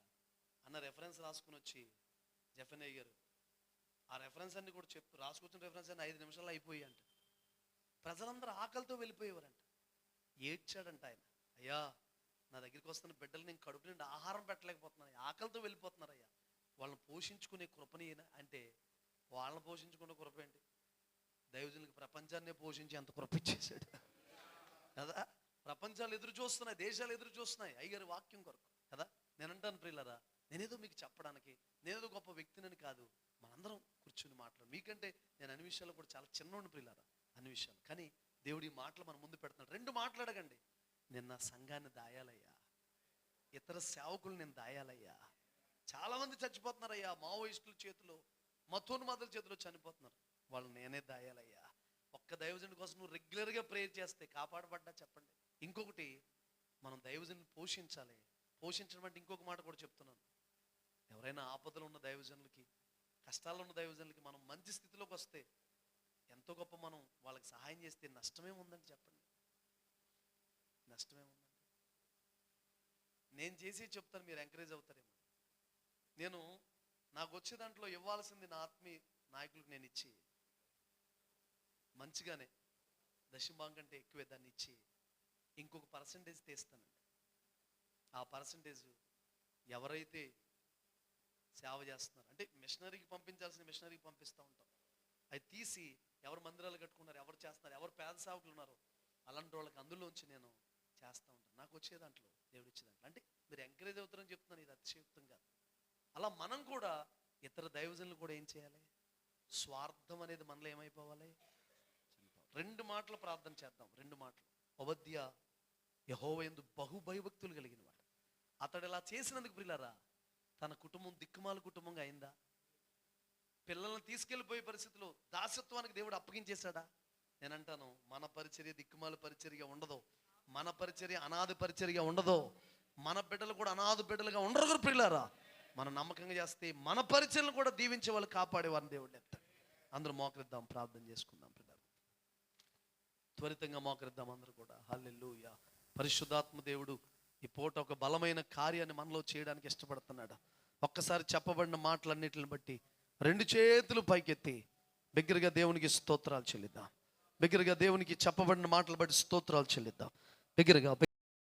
అన్న రెఫరెన్స్ రాసుకుని వచ్చి జఫనయ్య గారు ఆ రెఫరెన్స్ అన్ని కూడా రాసుకొచ్చిన రెఫరెన్స్ అన్ని 5 నిమిషాల్లో అయిపోయి అంట. ప్రజలందరూ ఆకలితో వెళ్ళిపోయేవారంట. ఏడ్చాడంట ఆయన, అయ్యా నా దగ్గరికి వస్తున్న బిడ్డలు నేను కడుపు నిండి ఆహారం పెట్టలేకపోతున్నాను, ఆకలితో వెళ్ళిపోతున్నారు అయ్యా, వాళ్ళని పోషించుకునే కృపని అంటే వాళ్ళని పోషించుకునే కృప ఏంటి? దైవజనులకు ప్రపంచాన్నే పోషించి అంత కృప ఇచ్చేసాడు కదా. ప్రపంచాలు ఎదురు చూస్తున్నాయి, దేశాలు ఎదురు చూస్తున్నాయి అయ్యగారి వాక్యం కొరకు కదా. నేను అంటాను ప్రియులారా, నేనేదో మీకు చెప్పడానికి, నేనేదో గొప్ప వ్యక్తినని కాదు, మనందరం కూర్చుని మాట్లాడు. మీకంటే నేను అన్ని విషయాలు కూడా చాలా చిన్నోడిని ప్రియులారా, అన్ని విషయాలు. కానీ దేవుడి మాటలు మన ముందు పెడుతున్నాడు. 2 మాట్లాడగండి. నేను నా సంఘాన్ని దాయాలయ్యా, ఇతర సేవకులు నేను దాయాలయ్యా. చాలా మంది చచ్చిపోతున్నారయ్యా, మావోయిస్టుల చేతిలో, మతోన్మాదుల చేతిలో చనిపోతున్నారు, వాళ్ళు నేనే దాయాలయ్యా. ఒక్క దైవజనుడి కోసం నువ్వు రెగ్యులర్గా ప్రేయర్ చేస్తే కాపాడబడ్డా చెప్పండి. ఇంకొకటి, మనం దైవజనుని పోషించాలి. పోషించడం అంటే ఇంకొక మాట కూడా చెప్తున్నాను. ఎవరైనా ఆపదలు ఉన్న దైవజనులకి, కష్టాల్లో ఉన్న దైవజనులకి మనం మంచి స్థితిలోకి వస్తే ఎంతో గొప్ప మనం వాళ్ళకి సహాయం చేస్తే నష్టమేముందని చెప్పండి? నష్టమేముందండి? నేను చేసి చెప్తాను, మీరు ఎంకరేజ్ అవుతారేమో. నేను నాకు వచ్చే దాంట్లో ఇవ్వాల్సింది నా ఆత్మీయ నాయకులకు నేను ఇచ్చి మంచిగానే దశంభాగం కంటే ఎక్కువే దాన్ని ఇచ్చి ఇంకొక పర్సంటేజ్ తీస్తానండి. ఆ పర్సంటేజ్ ఎవరైతే సేవ చేస్తున్నారు అంటే మిషనరీకి పంపించాల్సిన మిషనరీకి పంపిస్తూ ఉంటాం. అది తీసి ఎవరు మందిరాలు కట్టుకున్నారు, ఎవరు చేస్తున్నారు, ఎవరు పేద సేవకులు ఉన్నారో అలాంటి వాళ్ళకి అందులోంచి నేను చేస్తూ ఉంటాను. నాకు వచ్చే దాంట్లో దేవుడు ఇచ్చే దాంట్లో. అంటే మీరు ఎంకరేజ్ అవుతారని చెప్తున్నాను, ఇది అతిశయోక్తం కాదు. అలా మనం కూడా ఇతర దైవజనులు కూడా ఏం చేయాలి? స్వార్థం అనేది మనలో ఏమైపోవాలి? 2 మాటలు ప్రార్థన చేద్దాం. 2 మాటలు. ఓబద్యా యెహోవా యందు బహుభయభక్తులు కలిగిన వాడు. అతడు ఇలా చేసినందుకు ప్రియులారా తన కుటుంబం దిక్కుమాల కుటుంబంగా అయిందా? పిల్లల్ని తీసుకెళ్ళిపోయే పరిస్థితిలో దాసత్వానికి దేవుడు అప్పగించేశాడా? నేనంటాను, మన పరిచర్య దిక్కుమాల పరిచర్యగా ఉండదు, మన పరిచర్య అనాథ పరిచర్యగా ఉండదు, మన బిడ్డలు కూడా అనాథ బిడ్డలుగా ఉండరు ప్రియులారా. మనం నమ్మకంగా చేస్తే మన పరిచర్యలను కూడా దీవించే వాళ్ళు కాపాడేవారిని దేవుడు ఎత్తాడు. అందరూ మోకరిద్దాం, ప్రార్థన చేసుకుందాం పిల్లలు. త్వరితంగా మోకరిద్దాం అందరూ కూడా. హల్లెలూయా. పరిశుద్ధాత్మ దేవుడు ఈ పూట ఒక బలమైన కార్యాన్ని మనలో చేయడానికి ఇష్టపడుతున్నాడు. ఒక్కసారి చెప్పబడిన మాటలన్నిటిని బట్టి 2 చేతులు పైకెత్తి బిగ్గరగా దేవునికి స్తోత్రాలు చెల్లిద్దాం. బిగ్గరగా దేవునికి చెప్పబడిన మాటలు బట్టి స్తోత్రాలు చెల్లిద్దాం. బిగ్గరగా